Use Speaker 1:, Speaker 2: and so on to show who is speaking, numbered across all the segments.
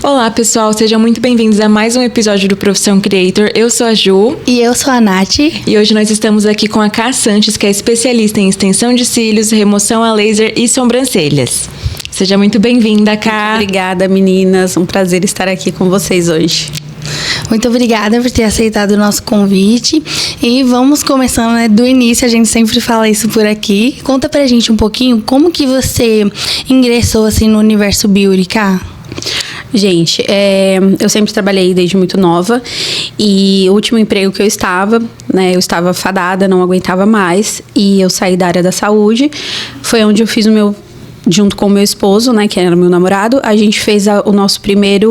Speaker 1: Olá, pessoal, sejam muito bem-vindos a mais um episódio do Profissão Creator. Eu sou a Ju.
Speaker 2: E eu sou a Nath.
Speaker 1: E hoje nós estamos aqui com a Ká Sanches, que é especialista em extensão de cílios, remoção a laser e sobrancelhas. Seja muito bem-vinda, Ká.
Speaker 3: Obrigada, meninas. Um prazer estar aqui com vocês hoje.
Speaker 2: Muito obrigada por ter aceitado o nosso convite. E vamos começando, né, do início, a gente sempre fala isso por aqui. Conta pra gente um pouquinho como que você ingressou assim no universo beauty, Ká?
Speaker 3: Gente, eu sempre trabalhei desde muito nova e o último emprego que eu estava fadada, não aguentava mais e eu saí da área da saúde. Foi onde eu fiz junto com o meu esposo, né, que era meu namorado, a gente fez nossa primeira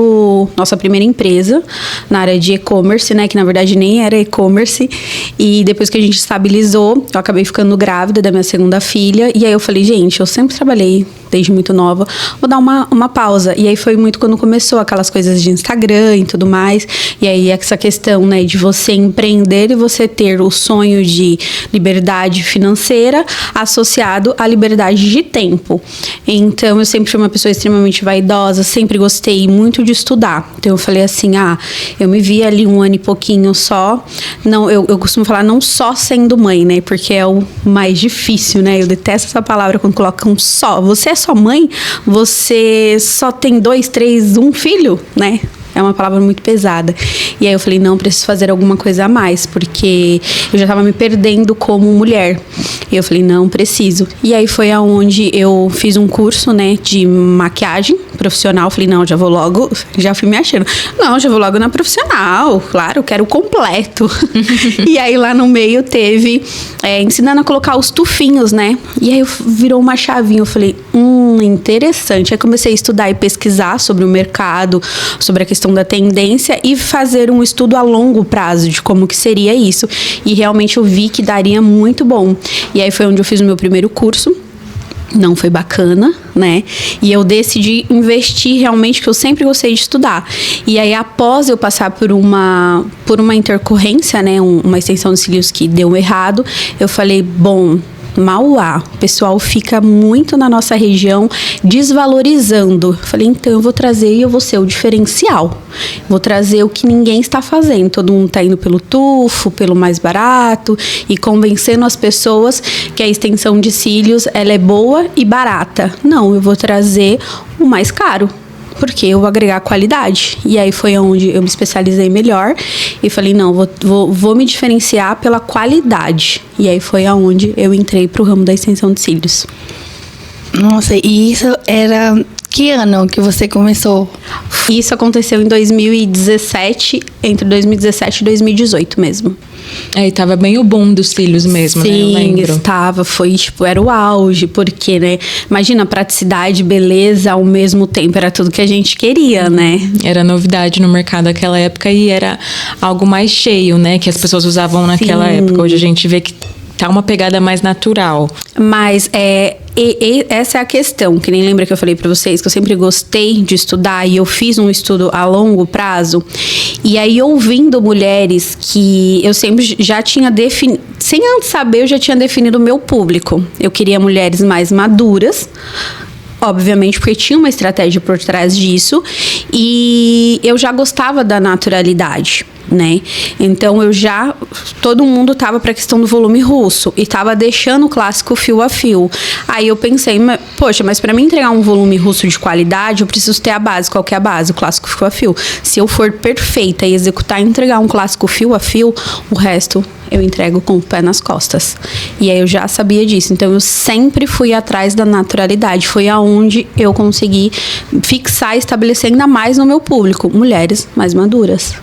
Speaker 3: empresa na área de e-commerce, né, que na verdade nem era e-commerce. E depois que a gente estabilizou, eu acabei ficando grávida da minha segunda filha. E aí eu falei, gente, eu sempre trabalhei desde muito nova, vou dar uma pausa. E aí foi muito quando começou aquelas coisas de Instagram e tudo mais. E aí essa questão, né, de você empreender e você ter o sonho de liberdade financeira associado à liberdade de tempo. Então, eu sempre fui uma pessoa extremamente vaidosa, sempre gostei muito de estudar. Então, eu falei assim, eu me vi ali 1 ano e pouquinho só. Não, eu costumo falar não só sendo mãe, né? Porque é o mais difícil, né? Eu detesto essa palavra quando colocam só. Você é só mãe? Você só tem 2, 3, 1 filho, né? É uma palavra muito pesada. E aí eu falei, não, preciso fazer alguma coisa a mais, porque eu já tava me perdendo como mulher. E eu falei, não, preciso. E aí foi aonde eu fiz um curso, né, de maquiagem profissional. Falei, não, já fui me achando. Não, já vou logo na profissional. Claro, eu quero o completo. E aí lá no meio teve ensinando a colocar os tufinhos, né? E aí virou uma chavinha. Eu falei, interessante. Aí comecei a estudar e pesquisar sobre o mercado, sobre a questão da tendência e fazer um estudo a longo prazo de como que seria isso. E realmente eu vi que daria muito bom. E aí foi onde eu fiz o meu primeiro curso. Não foi bacana, né? E eu decidi investir realmente, que eu sempre gostei de estudar. E aí, após eu passar por uma intercorrência, né? Uma extensão de cílios que deu errado, eu falei, bom, Mauá, o pessoal fica muito na nossa região desvalorizando. Falei, então eu vou trazer e eu vou ser o diferencial. Vou trazer o que ninguém está fazendo. Todo mundo está indo pelo tufo, pelo mais barato e convencendo as pessoas que a extensão de cílios ela é boa e barata. Não, eu vou trazer o mais caro, porque eu vou agregar qualidade. E aí foi onde eu me especializei melhor e falei, não, vou me diferenciar pela qualidade. E aí foi aonde eu entrei pro ramo da extensão de cílios.
Speaker 2: Nossa, e isso era que ano que você começou?
Speaker 3: Isso aconteceu em 2017, entre 2017 e 2018 mesmo.
Speaker 1: E tava bem o boom dos cílios mesmo,
Speaker 3: sim,
Speaker 1: né? Eu lembro.
Speaker 3: Estava, era o auge, porque, né? Imagina, praticidade, beleza, ao mesmo tempo, era tudo que a gente queria, né? Era
Speaker 1: novidade no mercado naquela época e era algo mais cheio, né? Que as pessoas usavam naquela época. Hoje a gente vê que tá uma pegada mais natural.
Speaker 3: Mas essa é a questão, que nem lembra que eu falei pra vocês, que eu sempre gostei de estudar e eu fiz um estudo a longo prazo. E aí, ouvindo mulheres que eu sempre já tinha definido, sem antes saber, eu já tinha definido o meu público. Eu queria mulheres mais maduras, obviamente, porque tinha uma estratégia por trás disso. E eu já gostava da naturalidade, né? Então, todo mundo tava pra questão do volume russo e tava deixando o clássico fio a fio. Aí eu pensei, poxa, mas pra mim entregar um volume russo de qualidade, eu preciso ter a base. Qual que é a base? O clássico fio a fio. Se eu for perfeita e executar e entregar um clássico fio a fio, o resto eu entrego com o pé nas costas. E aí eu já sabia disso. Então eu sempre fui atrás da naturalidade. Foi aonde eu consegui fixar e estabelecer ainda mais no meu público, mulheres mais maduras.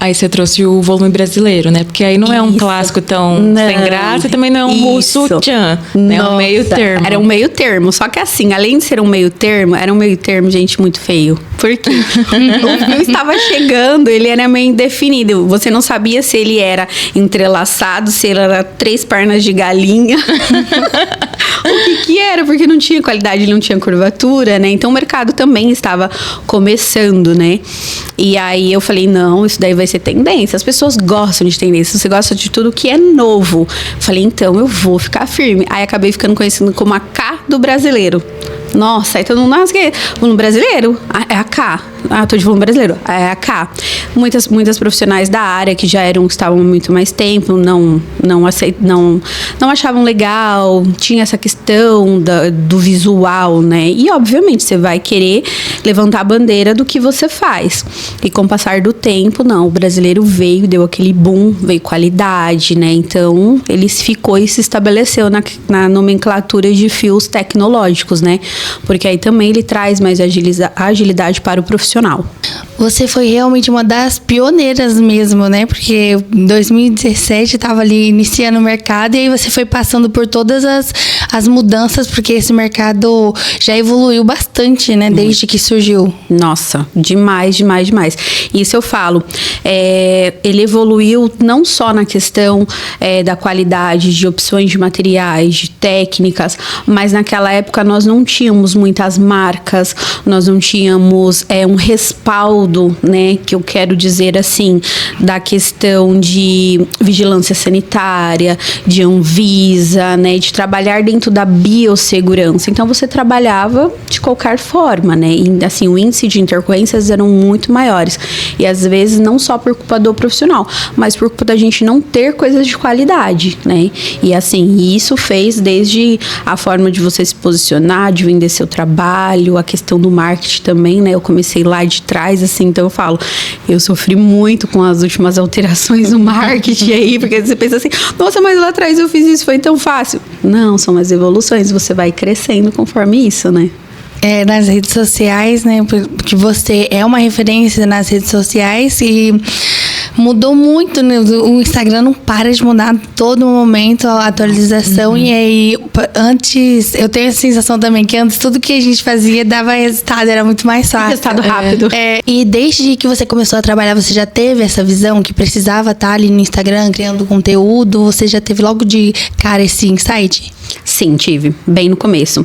Speaker 1: Aí você trouxe o volume brasileiro, né? Porque aí não é um clássico tão sem graça e também não é um russo tchan. É um meio termo.
Speaker 3: Era um meio termo. Só que assim, além de ser um meio termo, era um meio termo, gente, muito feio. Porque o fio estava chegando, ele era meio indefinido. Você não sabia se ele era entrelaçado, se ele era 3 pernas de galinha. O que era, porque não tinha qualidade, não tinha curvatura, né? Então o mercado também estava começando, né? E aí eu falei, não, isso daí vai ser tendência. As pessoas gostam de tendência, você gosta de tudo que é novo. Falei, então eu vou ficar firme. Aí acabei ficando conhecido como a Ká do brasileiro. Nossa, aí todo mundo, nossa, que no brasileiro? É a Ká. tô de volume brasileiro, é a K. Muitas profissionais da área que já estavam há muito mais tempo, não achavam legal, tinha essa questão do visual, né? E, obviamente, você vai querer levantar a bandeira do que você faz. E com o passar do tempo, o brasileiro deu aquele boom, veio qualidade, né? Então, ele ficou e se estabeleceu na nomenclatura de fios tecnológicos, né? Porque aí também ele traz mais agilidade para o profissional.
Speaker 2: Você foi realmente uma das pioneiras mesmo, né? Porque em 2017 estava ali iniciando o mercado e aí você foi passando por todas as mudanças, porque esse mercado já evoluiu bastante, né? Desde que surgiu.
Speaker 3: Nossa, demais. Isso eu falo. Ele evoluiu não só na questão da qualidade, de opções de materiais, de técnicas, mas naquela época nós não tínhamos muitas marcas, nós não tínhamos um respaldo, né, que eu quero dizer assim, da questão de vigilância sanitária, de Anvisa, né, de trabalhar dentro da biossegurança. Então você trabalhava de qualquer forma, né, e assim o índice de intercorrências eram muito maiores e às vezes não só por culpa do profissional, mas por culpa da gente não ter coisas de qualidade, né, e assim isso fez desde a forma de você se posicionar, de vender seu trabalho, a questão do marketing também, né, eu comecei lá de trás, assim, então eu falo, eu sofri muito com as últimas alterações no marketing aí, porque você pensa assim, nossa, mas lá atrás eu fiz isso, foi tão fácil. Não, são as evoluções, você vai crescendo conforme isso, né?
Speaker 2: Nas redes sociais, né? Porque você é uma referência nas redes sociais e mudou muito, né? O Instagram não para de mudar a todo momento a atualização. E aí, antes, eu tenho a sensação também que antes tudo que a gente fazia dava resultado, era muito mais fácil.
Speaker 3: Resultado rápido.
Speaker 2: E desde que você começou a trabalhar, você já teve essa visão que precisava estar ali no Instagram criando conteúdo? Você já teve logo de cara esse insight?
Speaker 3: Sim, tive, bem no começo.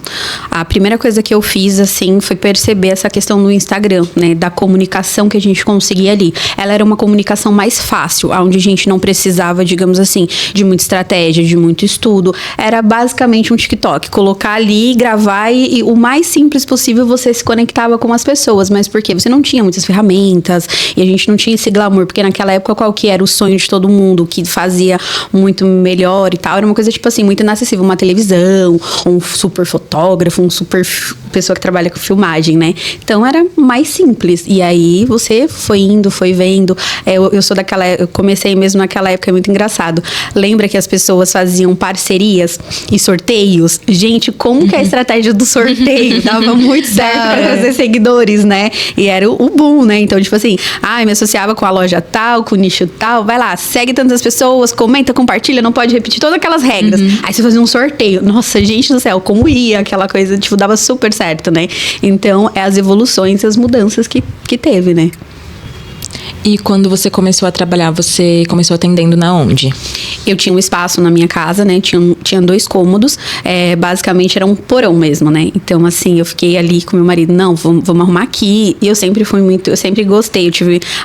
Speaker 3: A primeira coisa que eu fiz, assim, foi perceber essa questão do Instagram, né, da comunicação que a gente conseguia ali. Ela era uma comunicação mais fácil, onde a gente não precisava, digamos assim, de muita estratégia, de muito estudo. Era basicamente um TikTok, colocar ali, gravar e o mais simples possível você se conectava com as pessoas, mas por quê? Você não tinha muitas ferramentas e a gente não tinha esse glamour, porque naquela época qual que era o sonho de todo mundo, que fazia muito melhor e tal, era uma coisa tipo assim, muito inacessível, uma televisão, um super fotógrafo, um super pessoa que trabalha com filmagem, né? Então era mais simples. E aí você foi indo, foi vendo. Eu sou daquela, eu comecei mesmo naquela época, é muito engraçado. Lembra que as pessoas faziam parcerias e sorteios? Gente, como que é a estratégia do sorteio dava muito certo para fazer seguidores, né? E era o boom, né? Então, tipo assim, me associava com a loja tal, com o nicho tal, vai lá, segue tantas pessoas, comenta, compartilha, não pode repetir todas aquelas regras. Aí você fazia um sorteio. Nossa, gente do céu, como ia aquela coisa, tipo, dava super certo, né? Então, as evoluções, as mudanças que teve, né?
Speaker 1: E quando você começou a trabalhar, você começou atendendo na onde?
Speaker 3: Eu tinha um espaço na minha casa, né? Tinha 2 cômodos. Basicamente era um porão mesmo, né? Então, assim, eu fiquei ali com meu marido. Não, vamos arrumar aqui. E eu sempre gostei.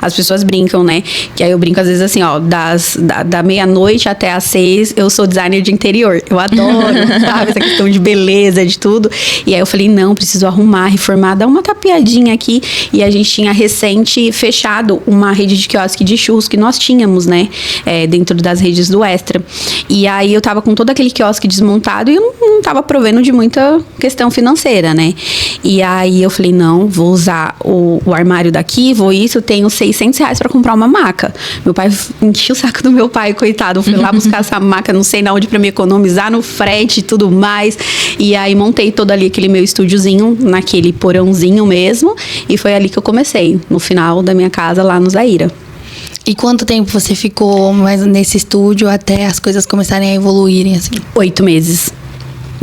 Speaker 3: As pessoas brincam, né? Que aí eu brinco às vezes assim, ó, da meia-noite até às 6, eu sou designer de interior. Eu adoro, sabe? Essa questão de beleza, de tudo. E aí eu falei, não, preciso arrumar, reformar, dar uma tapeadinha aqui. E a gente tinha recente fechado uma rede de quiosque de churros que nós tínhamos, né? Dentro das redes do Extra. E aí eu tava com todo aquele quiosque desmontado e eu não tava provendo de muita questão financeira, né? E aí eu falei, não, vou usar o armário daqui, eu tenho R$600 pra comprar uma maca. Meu pai encheu o saco do meu pai, coitado. Eu fui lá buscar essa maca, não sei na onde, pra me economizar no frete e tudo mais. E aí montei todo ali aquele meu estúdiozinho, naquele porãozinho mesmo. E foi ali que eu comecei, no final da minha casa, lá no Zaira.
Speaker 2: E quanto tempo você ficou mais nesse estúdio até as coisas começarem a evoluírem, assim?
Speaker 3: 8 meses.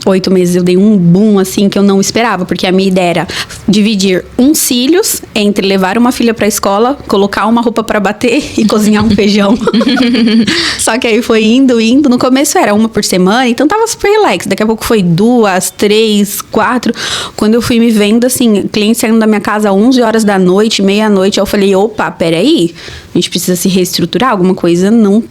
Speaker 3: 8 meses eu dei um boom, assim, que eu não esperava, porque a minha ideia era dividir uns cílios entre levar uma filha pra escola, colocar uma roupa pra bater e cozinhar um feijão. Só que aí foi indo. No começo era uma por semana, então tava super relax. Daqui a pouco foi 2, 3, 4. Quando eu fui me vendo, assim, cliente saindo da minha casa às 11 horas da noite, meia-noite, eu falei, opa, peraí, a gente precisa se reestruturar, alguma coisa não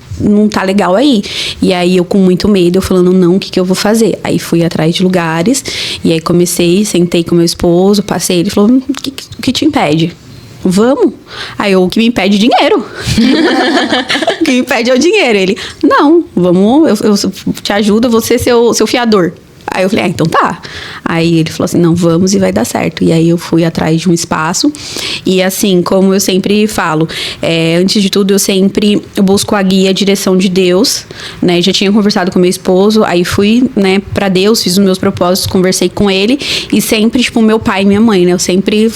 Speaker 3: tá legal aí. E aí eu com muito medo, eu falando, não, o que eu vou fazer? Aí fui atrás de lugares, e aí sentei com meu esposo, passei, ele falou, o que te impede? vamos. Aí eu, o que me impede dinheiro. O que me impede é o dinheiro. Ele, não, vamos, eu te ajudo, eu vou ser seu fiador. Aí eu falei, então tá. Aí ele falou assim, não, vamos e vai dar certo. E aí eu fui atrás de um espaço. E assim, como eu sempre falo, antes de tudo, eu sempre busco a guia, a direção de Deus, né? Já tinha conversado com meu esposo, aí fui, né, pra Deus, fiz os meus propósitos, conversei com ele. E sempre, tipo, meu pai e minha mãe, né? Eu sempre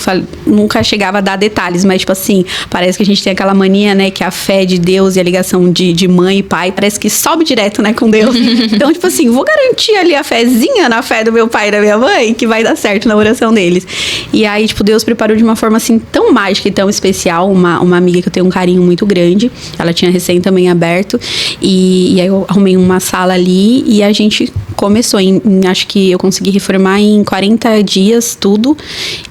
Speaker 3: nunca chegava a dar detalhes, mas tipo assim, parece que a gente tem aquela mania, né? Que a fé de Deus e a ligação de mãe e pai, parece que sobe direto, né, com Deus. Então, tipo assim, vou garantir ali a fezinha na fé do meu pai e da minha mãe, que vai dar certo na oração deles. E aí, tipo, Deus preparou de uma forma, assim, tão mágica e tão especial, uma amiga que eu tenho um carinho muito grande, ela tinha recém também aberto, e aí eu arrumei uma sala ali, e a gente começou, acho que eu consegui reformar em 40 dias, tudo,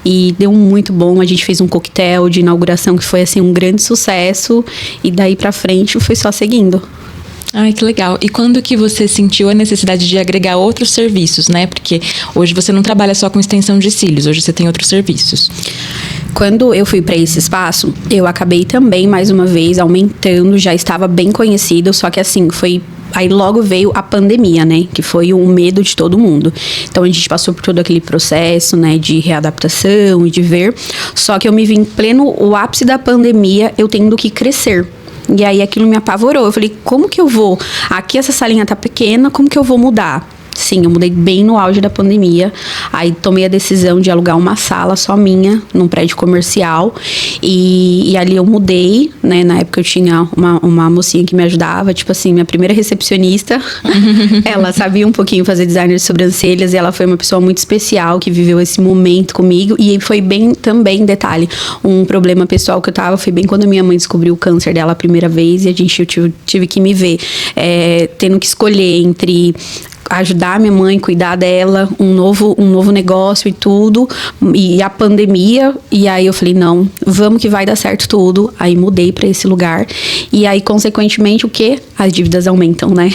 Speaker 3: e deu muito bom. A gente fez um coquetel de inauguração que foi, assim, um grande sucesso, e daí pra frente foi só seguindo.
Speaker 1: Ai, que legal. E quando que você sentiu a necessidade de agregar outros serviços, né? Porque hoje você não trabalha só com extensão de cílios, hoje você tem outros serviços.
Speaker 3: Quando eu fui para esse espaço, eu acabei também, mais uma vez, aumentando, já estava bem conhecido, só que assim, aí logo veio a pandemia, né? Que foi um medo de todo mundo. Então a gente passou por todo aquele processo, né? De readaptação e de ver. Só que eu me vi em o ápice da pandemia, eu tendo que crescer. E aí aquilo me apavorou. Eu falei, como que eu vou? Aqui essa salinha tá pequena, como que eu vou mudar? Sim, eu mudei bem no auge da pandemia. Aí tomei a decisão de alugar uma sala só minha, num prédio comercial. E ali eu mudei, né? Na época eu tinha uma mocinha que me ajudava, tipo assim, minha primeira recepcionista. Ela sabia um pouquinho fazer design de sobrancelhas e ela foi uma pessoa muito especial que viveu esse momento comigo. E foi bem também, detalhe, um problema pessoal que eu tava, foi bem quando minha mãe descobriu o câncer dela a primeira vez e eu tive que me ver tendo que escolher entre ajudar minha mãe, cuidar dela, um novo negócio e tudo, e a pandemia, e aí eu falei, não, vamos que vai dar certo tudo. Aí mudei pra esse lugar, e aí consequentemente o quê? As dívidas aumentam, né?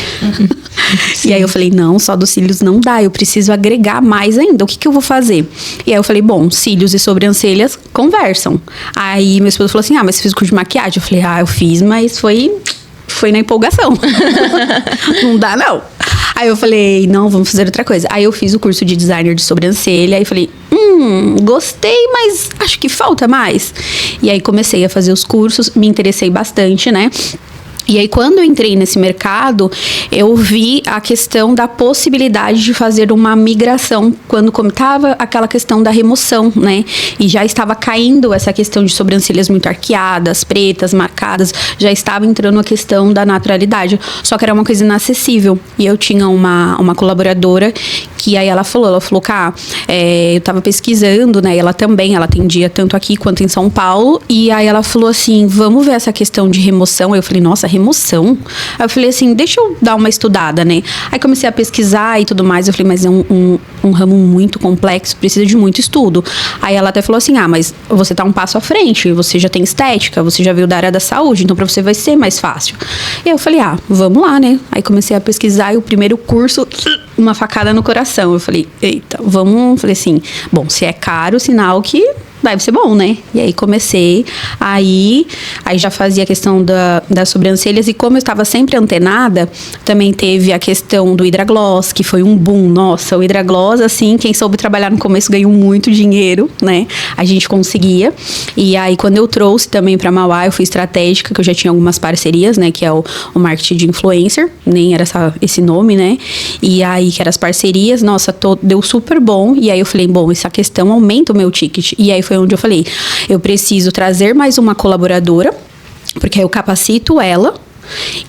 Speaker 3: E aí eu falei, não, só dos cílios não dá, eu preciso agregar mais ainda, o que eu vou fazer? E aí eu falei, bom, cílios e sobrancelhas conversam. Aí meu esposo falou assim, mas você fez o curso de maquiagem? Eu falei, eu fiz, mas foi na empolgação. Não dá, não. Aí eu falei, não, vamos fazer outra coisa. Aí eu fiz o curso de designer de sobrancelha. Aí falei, gostei, mas acho que falta mais. E aí comecei a fazer os cursos, me interessei bastante, né? E aí, quando eu entrei nesse mercado, eu vi a questão da possibilidade de fazer uma migração, quando estava aquela questão da remoção, né? E já estava caindo essa questão de sobrancelhas muito arqueadas, pretas, marcadas, já estava entrando a questão da naturalidade. Só que era uma coisa inacessível. E eu tinha uma colaboradora que aí ela falou, Cá, eu tava pesquisando, né? Ela atendia tanto aqui quanto em São Paulo. E aí ela falou assim, vamos ver essa questão de remoção. Aí eu falei, nossa, remoção? Aí eu falei assim, deixa eu dar uma estudada, né? Aí comecei a pesquisar e tudo mais. Eu falei, mas é um ramo muito complexo, precisa de muito estudo. Aí ela até falou assim, mas você tá um passo à frente, você já tem estética, você já veio da área da saúde, então pra você vai ser mais fácil. E aí eu falei, vamos lá, né? Aí comecei a pesquisar e o primeiro curso, uma facada no coração. Eu falei, eita, vamos... Falei assim, bom, se é caro, sinal que deve ser bom, né? E aí comecei, aí já fazia a questão das sobrancelhas, e como eu estava sempre antenada, também teve a questão do Hidragloss, que foi um boom. Nossa, o Hidragloss, assim, quem soube trabalhar no começo ganhou muito dinheiro, né? A gente conseguia. E aí, quando eu trouxe também para Mauá, eu fui estratégica, que eu já tinha algumas parcerias, né? Que é o marketing de influencer, nem era esse nome, né? E aí, que eram as parcerias, nossa, deu super bom. E aí eu falei, bom, essa questão aumenta o meu ticket. E aí foi onde eu falei, eu preciso trazer mais uma colaboradora, porque aí eu capacito ela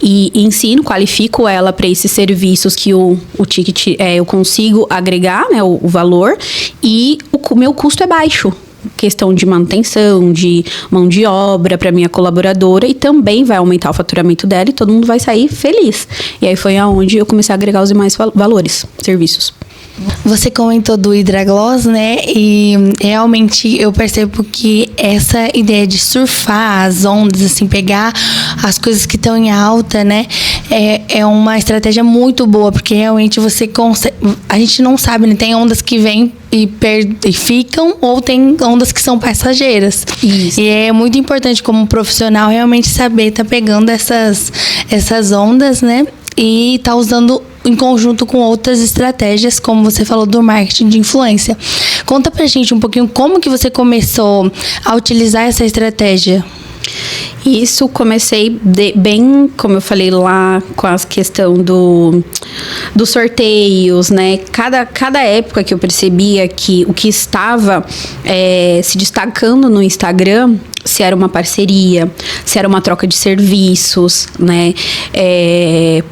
Speaker 3: e ensino, qualifico ela para esses serviços que o ticket eu consigo agregar, né, o valor, e o meu custo é baixo. Questão de manutenção, de mão de obra para minha colaboradora, e também vai aumentar o faturamento dela e todo mundo vai sair feliz. E aí foi aonde eu comecei a agregar os demais valores, serviços.
Speaker 2: Você comentou do Hidragloss, né? E realmente eu percebo que essa ideia de surfar as ondas, assim, pegar as coisas que estão em alta, né? É uma estratégia muito boa, porque realmente você consegue... A gente não sabe, né? Tem ondas que vêm e ficam, ou tem ondas que são passageiras.
Speaker 3: Isso.
Speaker 2: E é muito importante como profissional realmente saber tá pegando essas ondas, né? E tá usando em conjunto com outras estratégias, como você falou do marketing de influência. Conta pra gente um pouquinho como que você começou a utilizar essa estratégia.
Speaker 3: Isso comecei bem, como eu falei lá, com a questão dos sorteios, né? Cada época que eu percebia que o que estava se destacando no Instagram, se era uma parceria, se era uma troca de serviços, né?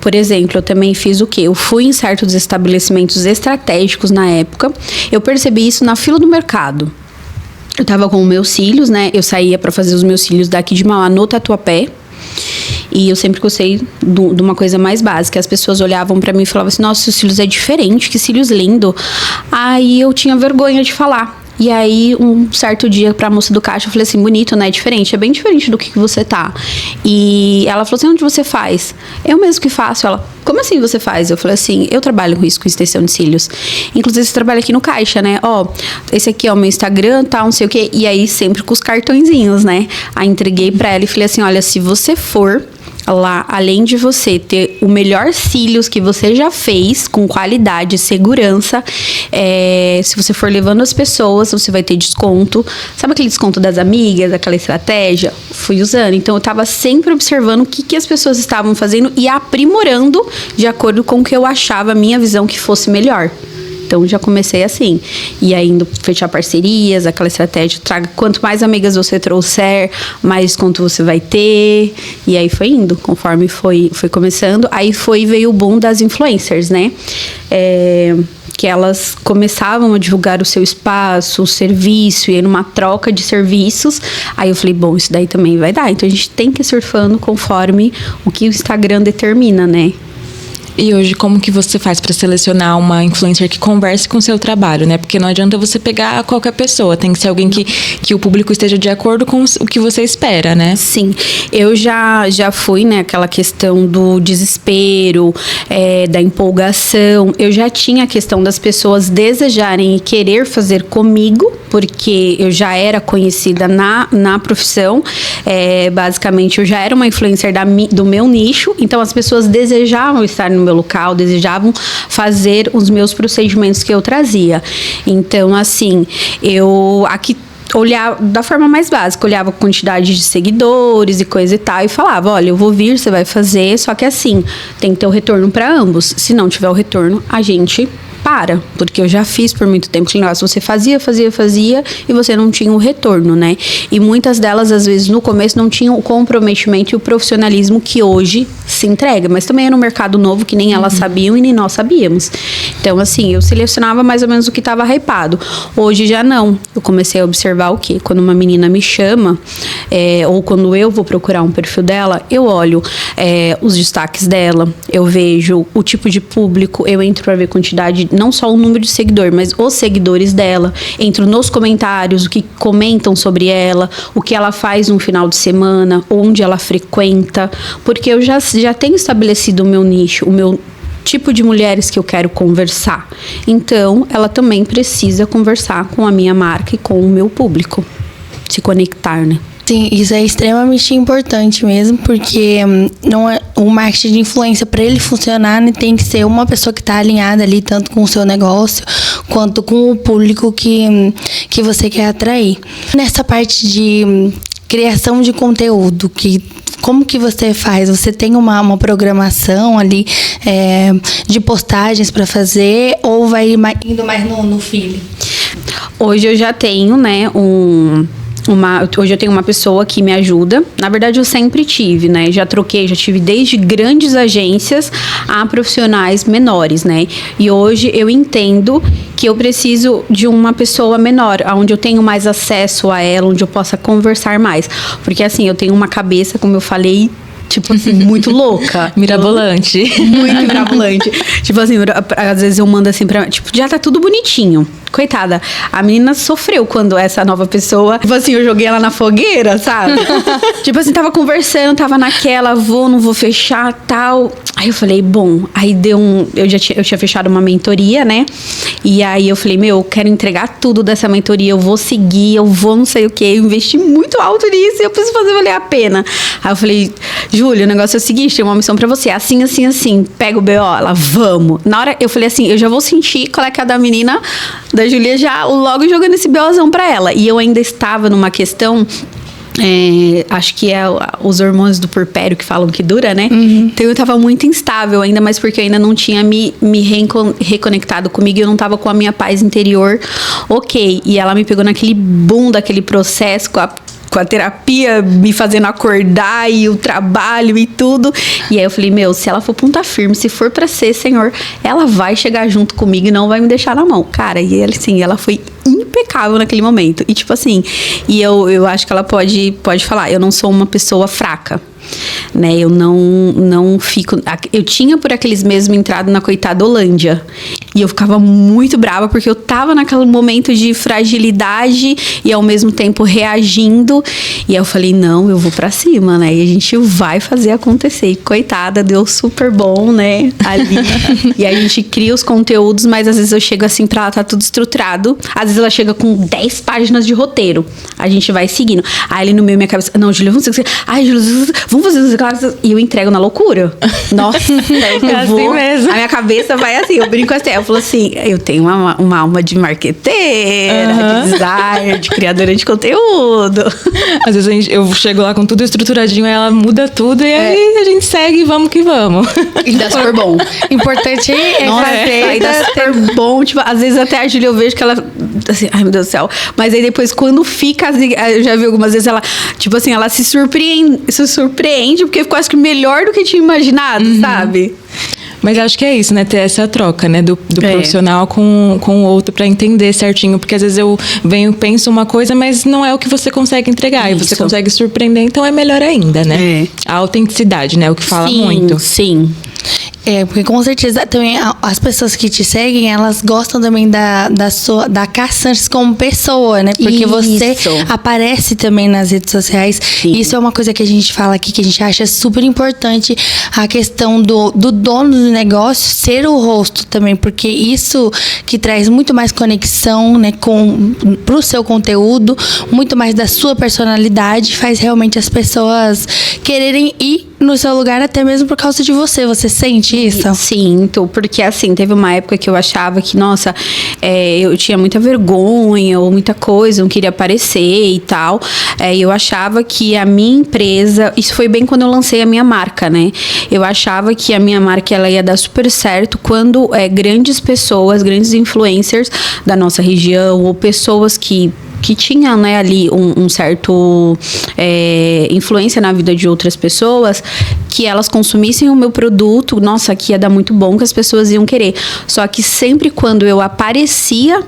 Speaker 3: Por exemplo, eu também fiz o quê? Eu fui em certos estabelecimentos estratégicos na época. Eu percebi isso na fila do mercado. Eu tava com os meus cílios, né? Eu saía pra fazer os meus cílios daqui de Mauá no Tatuapé. E eu sempre gostei de uma coisa mais básica. As pessoas olhavam pra mim e falavam assim: nossa, seus cílios é diferente, que cílios lindo. Aí eu tinha vergonha de falar. E aí, um certo dia, pra moça do caixa, eu falei assim: bonito, né? Diferente, é bem diferente do que você tá. E ela falou assim: onde você faz? Eu mesmo que faço. Ela: como assim você faz? Eu falei assim: eu trabalho com isso, com extensão de cílios. Inclusive, você trabalha aqui no caixa, né? Ó, esse aqui é o meu Instagram, tal, não sei o quê. E aí, sempre com os cartõezinhos, né? Aí, entreguei pra ela e falei assim: olha, se você for lá, além de você ter o melhor cílios que você já fez, com qualidade e segurança, se você for levando as pessoas, você vai ter desconto. Sabe aquele desconto das amigas, aquela estratégia? Fui usando. Então, eu tava sempre observando o que as pessoas estavam fazendo e aprimorando de acordo com o que eu achava, a minha visão, que fosse melhor. Então, já comecei assim. E aí, indo fechar parcerias, aquela estratégia, quanto mais amigas você trouxer, mais desconto você vai ter. E aí, foi indo, conforme foi começando. Aí, veio o boom das influencers, né? Que elas começavam a divulgar o seu espaço, o serviço, e numa troca de serviços. Aí eu falei: bom, isso daí também vai dar. Então, a gente tem que ir surfando conforme o que o Instagram determina, né?
Speaker 1: E hoje, como que você faz para selecionar uma influencer que converse com o seu trabalho, né? Porque não adianta você pegar qualquer pessoa, tem que ser alguém que o público esteja de acordo com o que você espera, né?
Speaker 3: Sim, eu já fui, né, aquela questão do desespero, da empolgação. Eu já tinha a questão das pessoas desejarem e querer fazer comigo, porque eu já era conhecida na profissão. Basicamente, eu já era uma influencer do meu nicho, então as pessoas desejavam estar no meu local, desejavam fazer os meus procedimentos que eu trazia. Então, assim, eu aqui olhava da forma mais básica, olhava a quantidade de seguidores e coisa e tal, e falava: olha, eu vou vir, você vai fazer, só que assim, tem que ter o retorno para ambos. Se não tiver o retorno, a gente para, porque eu já fiz por muito tempo. Nossa, você fazia e você não tinha o retorno, né? E muitas delas, às vezes, no começo não tinham o comprometimento e o profissionalismo que hoje se entrega, mas também era um mercado novo que nem elas sabiam e nem nós sabíamos. Então, assim, eu selecionava mais ou menos o que estava hypado. Hoje já não. Eu comecei a observar o quê? Quando uma menina me chama, ou quando eu vou procurar um perfil dela, eu olho os destaques dela, eu vejo o tipo de público, eu entro para ver quantidade, não só o número de seguidor, mas os seguidores dela, entro nos comentários, o que comentam sobre ela, o que ela faz no final de semana, onde ela frequenta, porque eu já tenho estabelecido o meu nicho, o meu tipo de mulheres que eu quero conversar. Então, ela também precisa conversar com a minha marca e com o meu público, se conectar, né?
Speaker 2: Sim, isso é extremamente importante mesmo, porque não é, o marketing de influência, para ele funcionar, né, tem que ser uma pessoa que está alinhada ali, tanto com o seu negócio, quanto com o público que você quer atrair. Nessa parte de criação de conteúdo, como que você faz? Você tem uma programação ali de postagens para fazer, ou vai indo mais no feeling?
Speaker 3: Hoje eu já tenho, né, hoje eu tenho uma pessoa que me ajuda. Na verdade, eu sempre tive, né? Já tive desde grandes agências a profissionais menores, né? E hoje eu entendo que eu preciso de uma pessoa menor, onde eu tenho mais acesso a ela, onde eu possa conversar mais. Porque, assim, eu tenho uma cabeça, como eu falei, tipo assim, muito louca.
Speaker 1: Mirabolante.
Speaker 3: Muito mirabolante. Tipo assim, às vezes eu mando assim pra... Tipo, já tá tudo bonitinho. coitada, a menina sofreu quando essa nova pessoa, tipo assim, eu joguei ela na fogueira, sabe? Tipo assim, tava conversando, tava naquela, não vou fechar, tal. Aí eu falei, bom, aí eu tinha fechado uma mentoria, né? E aí eu falei, eu quero entregar tudo dessa mentoria, eu vou seguir, eu vou não sei o quê, eu investi muito alto nisso e eu preciso fazer valer a pena. Aí eu falei, Júlia, o negócio é o seguinte, tem uma missão pra você, assim, assim, assim, pega o BO, ela, vamos. Na hora, eu falei assim, eu já vou sentir qual é que é a da menina, da Júlia, já logo jogando esse BOzão pra ela. E eu ainda estava numa questão... acho que é os hormônios do puerpério que falam que dura, né? Então eu tava muito instável, ainda mais porque eu ainda não tinha me reconectado comigo, eu não tava com a minha paz interior, ok. E ela me pegou naquele boom daquele processo, com a terapia me fazendo acordar e o trabalho e tudo. E aí eu falei, se ela for ponta firme, se for pra ser, Senhor, ela vai chegar junto comigo e não vai me deixar na mão. Cara, e ela foi impecável naquele momento. E tipo assim, eu acho que ela pode falar, eu não sou uma pessoa fraca, né? Eu não fico... Eu tinha por aqueles meses me entrado na coitada Holândia. E eu ficava muito brava porque eu tava naquele momento de fragilidade e ao mesmo tempo reagindo. E aí eu falei, não, eu vou pra cima, né? E a gente vai fazer acontecer. E coitada, deu super bom, né? Ali. E a gente cria os conteúdos, mas às vezes eu chego assim pra ela, tá tudo estruturado. Às vezes ela chega com 10 páginas de roteiro. A gente vai seguindo. Aí ali no meio, minha cabeça, não, Júlia, vamos fazer... Ai, Júlia, vamos fazer isso, claro. E eu entrego na loucura. Nossa,
Speaker 1: é assim mesmo.
Speaker 3: A minha cabeça vai assim, eu brinco assim. Eu falo assim, eu tenho uma alma de marqueteira, de designer, de criadora de conteúdo.
Speaker 1: Às vezes eu chego lá com tudo estruturadinho, ela muda tudo e aí a gente segue, vamos que vamos.
Speaker 3: E dá super bom.
Speaker 2: Importante é fazer.
Speaker 3: Aí dá super bom. Tipo, às vezes até a Júlia eu vejo que ela, assim, ai meu Deus do céu. Mas aí depois, quando fica, assim, eu já vi algumas vezes ela, tipo assim, ela se surpreende porque ficou, acho que melhor do que tinha imaginado, sabe?
Speaker 1: Mas acho que é isso, né? Ter essa troca, né? Do profissional com o outro pra entender certinho. Porque às vezes eu penso uma coisa, mas não é o que você consegue entregar. Isso. E você consegue surpreender, então é melhor ainda, né? A autenticidade, né? O que fala muito.
Speaker 3: Sim.
Speaker 2: Porque com certeza também as pessoas que te seguem, elas gostam também da Cassantes como pessoa, né? Porque você aparece também nas redes sociais. Sim. Isso é uma coisa que a gente fala aqui, que a gente acha super importante, a questão do dono do negócio ser o rosto também, porque isso que traz muito mais conexão, né, pro seu conteúdo, muito mais da sua personalidade, faz realmente as pessoas quererem ir no seu lugar até mesmo por causa de você. Você sente isso?
Speaker 3: Sinto, porque assim, teve uma época que eu achava que, nossa, eu tinha muita vergonha ou muita coisa, não queria aparecer e tal. Eu achava que a minha empresa, isso foi bem quando eu lancei a minha marca, né? Eu achava que a minha marca ela ia dar super certo quando grandes pessoas, grandes influencers da nossa região ou pessoas que tinham, né, ali um certo influência na vida de outras pessoas, que elas consumissem o meu produto, nossa, que ia dar muito bom, que as pessoas iam querer. Só que sempre quando eu aparecia,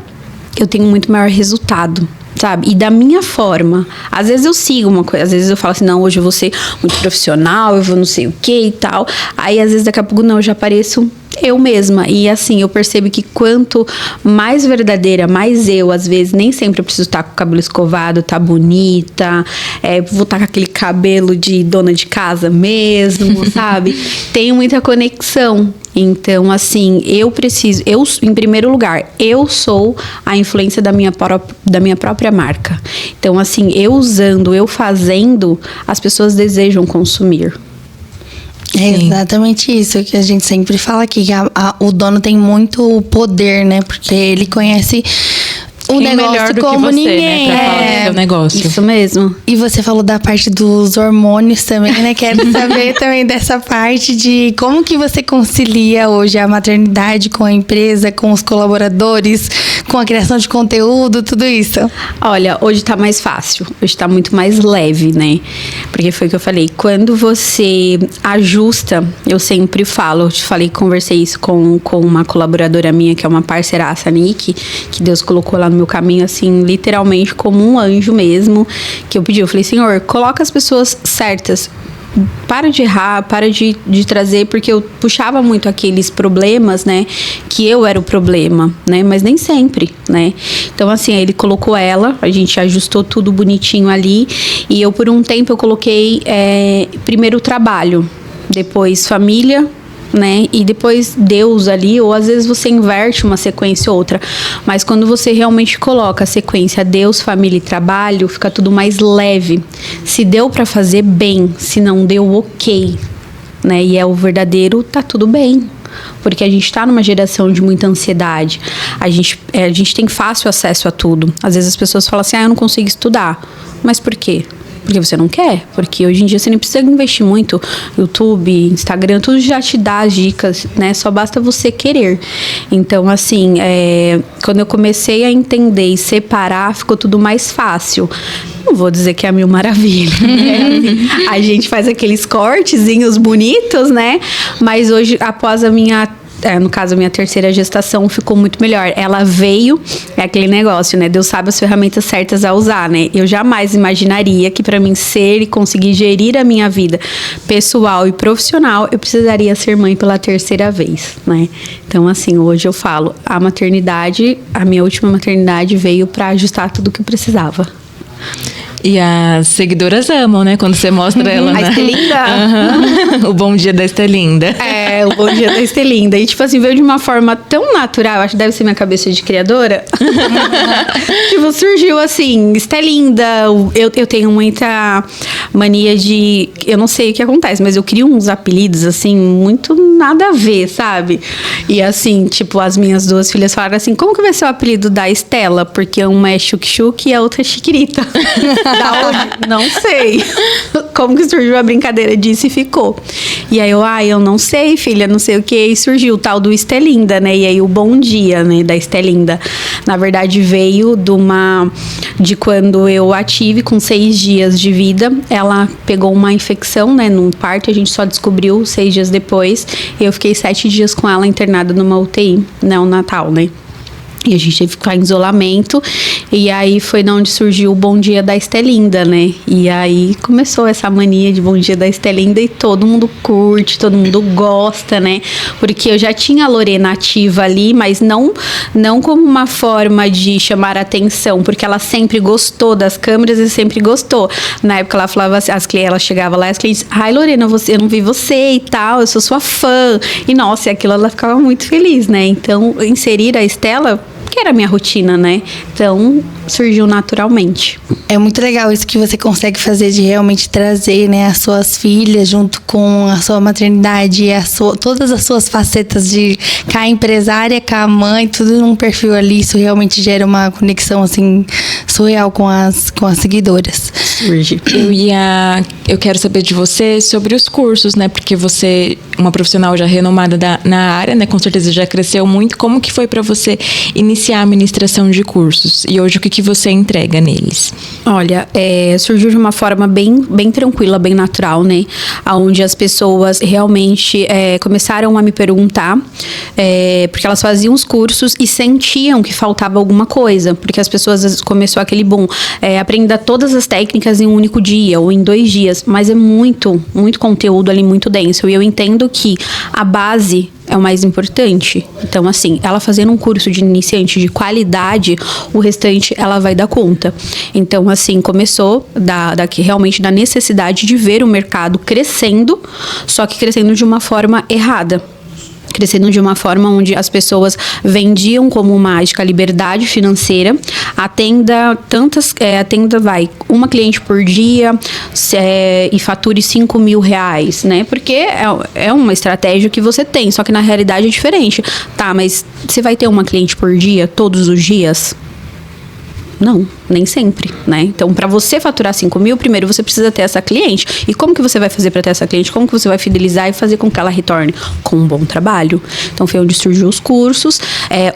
Speaker 3: eu tenho muito maior resultado, sabe? E da minha forma. Às vezes eu sigo uma coisa, às vezes eu falo assim, não, hoje eu vou ser muito profissional, eu vou não sei o que e tal. Aí às vezes daqui a pouco, não, eu já apareço eu mesma. E assim, eu percebo que quanto mais verdadeira, mais eu, às vezes, nem sempre eu preciso estar com o cabelo escovado, tá bonita, vou estar com aquele cabelo de dona de casa mesmo, sabe? Tenho muita conexão. Então, assim, em primeiro lugar, eu sou a influência da minha própria marca. Então, assim, eu usando, eu fazendo, as pessoas desejam consumir.
Speaker 2: É exatamente isso que a gente sempre fala aqui, que o dono tem muito poder, né? Porque ele conhece o negócio como ninguém.
Speaker 1: Né? Pra falar do seu negócio.
Speaker 3: Isso mesmo.
Speaker 2: E você falou da parte dos hormônios também, né? Quero saber também dessa parte de como que você concilia hoje a maternidade com a empresa, com os colaboradores, com a criação de conteúdo, tudo isso.
Speaker 3: Olha, hoje tá mais fácil. Hoje tá muito mais leve, né? Porque foi o que eu falei. Quando você ajusta, eu sempre falo, conversei isso com uma colaboradora minha, que é uma parceiraça, a Nick, que Deus colocou lá no meu caminho, assim, literalmente como um anjo mesmo, que eu pedi, eu falei, Senhor, coloca as pessoas certas para de errar, para de trazer, porque eu puxava muito aqueles problemas, né, que eu era o problema, né, mas nem sempre, né. Então, assim, ele colocou ela, a gente ajustou tudo bonitinho ali, e eu, por um tempo, eu coloquei primeiro o trabalho, depois família, né? E depois Deus ali, ou às vezes você inverte uma sequência ou outra. Mas quando você realmente coloca a sequência Deus, família e trabalho, fica tudo mais leve. Se deu para fazer, bem. Se não deu, ok. Né? E é o verdadeiro, tá tudo bem. Porque a gente tá numa geração de muita ansiedade. A gente tem fácil acesso a tudo. Às vezes as pessoas falam assim, eu não consigo estudar. Mas por quê? Porque você não quer. Porque hoje em dia você nem precisa investir muito. YouTube, Instagram, tudo já te dá as dicas, né? Só basta você querer. Então, assim, quando eu comecei a entender e separar, ficou tudo mais fácil. Não vou dizer que é a mil maravilha, né? A gente faz aqueles cortezinhos bonitos, né? Mas hoje, após a minha... no caso, a minha terceira gestação ficou muito melhor. Ela veio, é aquele negócio, né? Deus sabe as ferramentas certas a usar, né? Eu jamais imaginaria que para mim ser e conseguir gerir a minha vida pessoal e profissional, eu precisaria ser mãe pela terceira vez, né? Então, assim, hoje eu falo, a minha última maternidade veio para ajustar tudo o que eu precisava.
Speaker 1: E as seguidoras amam, né? Quando você mostra ela, né?
Speaker 3: A Estelinda.
Speaker 1: Uhum. O bom dia da Estelinda.
Speaker 3: O bom dia da Estelinda. E, tipo assim, veio de uma forma tão natural, acho que deve ser minha cabeça de criadora. Tipo, surgiu assim, Estelinda. Eu tenho muita mania de... Eu não sei o que acontece, mas eu crio uns apelidos, assim, muito nada a ver, sabe? E, assim, tipo, as minhas duas filhas falaram assim, como que vai ser o apelido da Estela? Porque uma é Chuc-Chuc e a outra é Chiquirita. Da onde? Não sei. Como que surgiu a brincadeira disso e ficou. E aí eu não sei, filha, não sei o que. E surgiu o tal do Estelinda, né? E aí o bom dia, né, da Estelinda. Na verdade, veio de quando eu a tive com 6 dias de vida. Ela pegou uma infecção, né, num parto. A gente só descobriu 6 dias depois. E eu fiquei 7 dias com ela internada numa UTI, neonatal, né? E a gente teve que ficar em isolamento. E aí foi de onde surgiu o Bom Dia da Estelinda, né? E aí começou essa mania de Bom Dia da Estelinda e todo mundo curte, todo mundo gosta, né? Porque eu já tinha a Lorena ativa ali, mas não como uma forma de chamar a atenção, porque ela sempre gostou das câmeras e sempre gostou. Na época ela falava assim, ela chegava lá e as clientes, ai Lorena, eu não vi você e tal, eu sou sua fã. E nossa, e aquilo ela ficava muito feliz, né? Então, inserir a Estela, que era a minha rotina, né? Então, surgiu naturalmente. É muito legal isso que você consegue fazer de realmente trazer, né, as suas filhas junto com a sua maternidade, todas as suas facetas de cá empresária, cá mãe, tudo num perfil ali. Isso realmente gera uma conexão, assim, surreal com as seguidoras. Surge.
Speaker 1: Eu quero saber de você sobre os cursos, né? Porque você, uma profissional já renomada na área, né? Com certeza já cresceu muito. Como que foi para você iniciar a ministração de cursos? E hoje o que você entrega neles?
Speaker 3: Olha, surgiu de uma forma bem tranquila, bem natural, né? Onde as pessoas realmente começaram a me perguntar, porque elas faziam os cursos e sentiam que faltava alguma coisa, porque as pessoas, às vezes, começou aquele boom, aprenda todas as técnicas em um único dia ou em 2 dias, mas é muito conteúdo ali, muito denso. E eu entendo que a base é o mais importante. Então, assim, ela fazendo um curso de iniciante de qualidade, o restante ela vai dar conta. Então, assim, começou realmente da necessidade de ver o mercado crescendo, só que crescendo de uma forma errada. Crescendo de uma forma onde as pessoas vendiam como mágica liberdade financeira, atenda uma cliente por dia e fature R$5.000, né? Porque é uma estratégia que você tem, só que na realidade é diferente. Tá, mas você vai ter uma cliente por dia, todos os dias? Não, nem sempre, né? Então, para você faturar 5 mil, primeiro você precisa ter essa cliente. E como que você vai fazer para ter essa cliente? Como que você vai fidelizar e fazer com que ela retorne? Com um bom trabalho. Então, foi onde surgiu os cursos.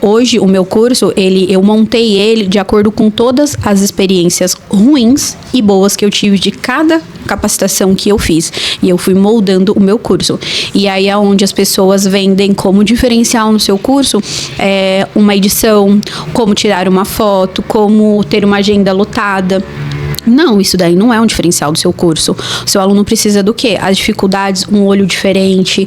Speaker 3: Hoje, o meu curso, eu montei ele de acordo com todas as experiências ruins e boas que eu tive de cada capacitação que eu fiz. E eu fui moldando o meu curso. E aí é onde as pessoas vendem como diferencial no seu curso uma edição, como tirar uma foto, como ter uma agenda lotada. Não, isso daí não é um diferencial do seu curso. O seu aluno precisa do quê? As dificuldades, um olho diferente,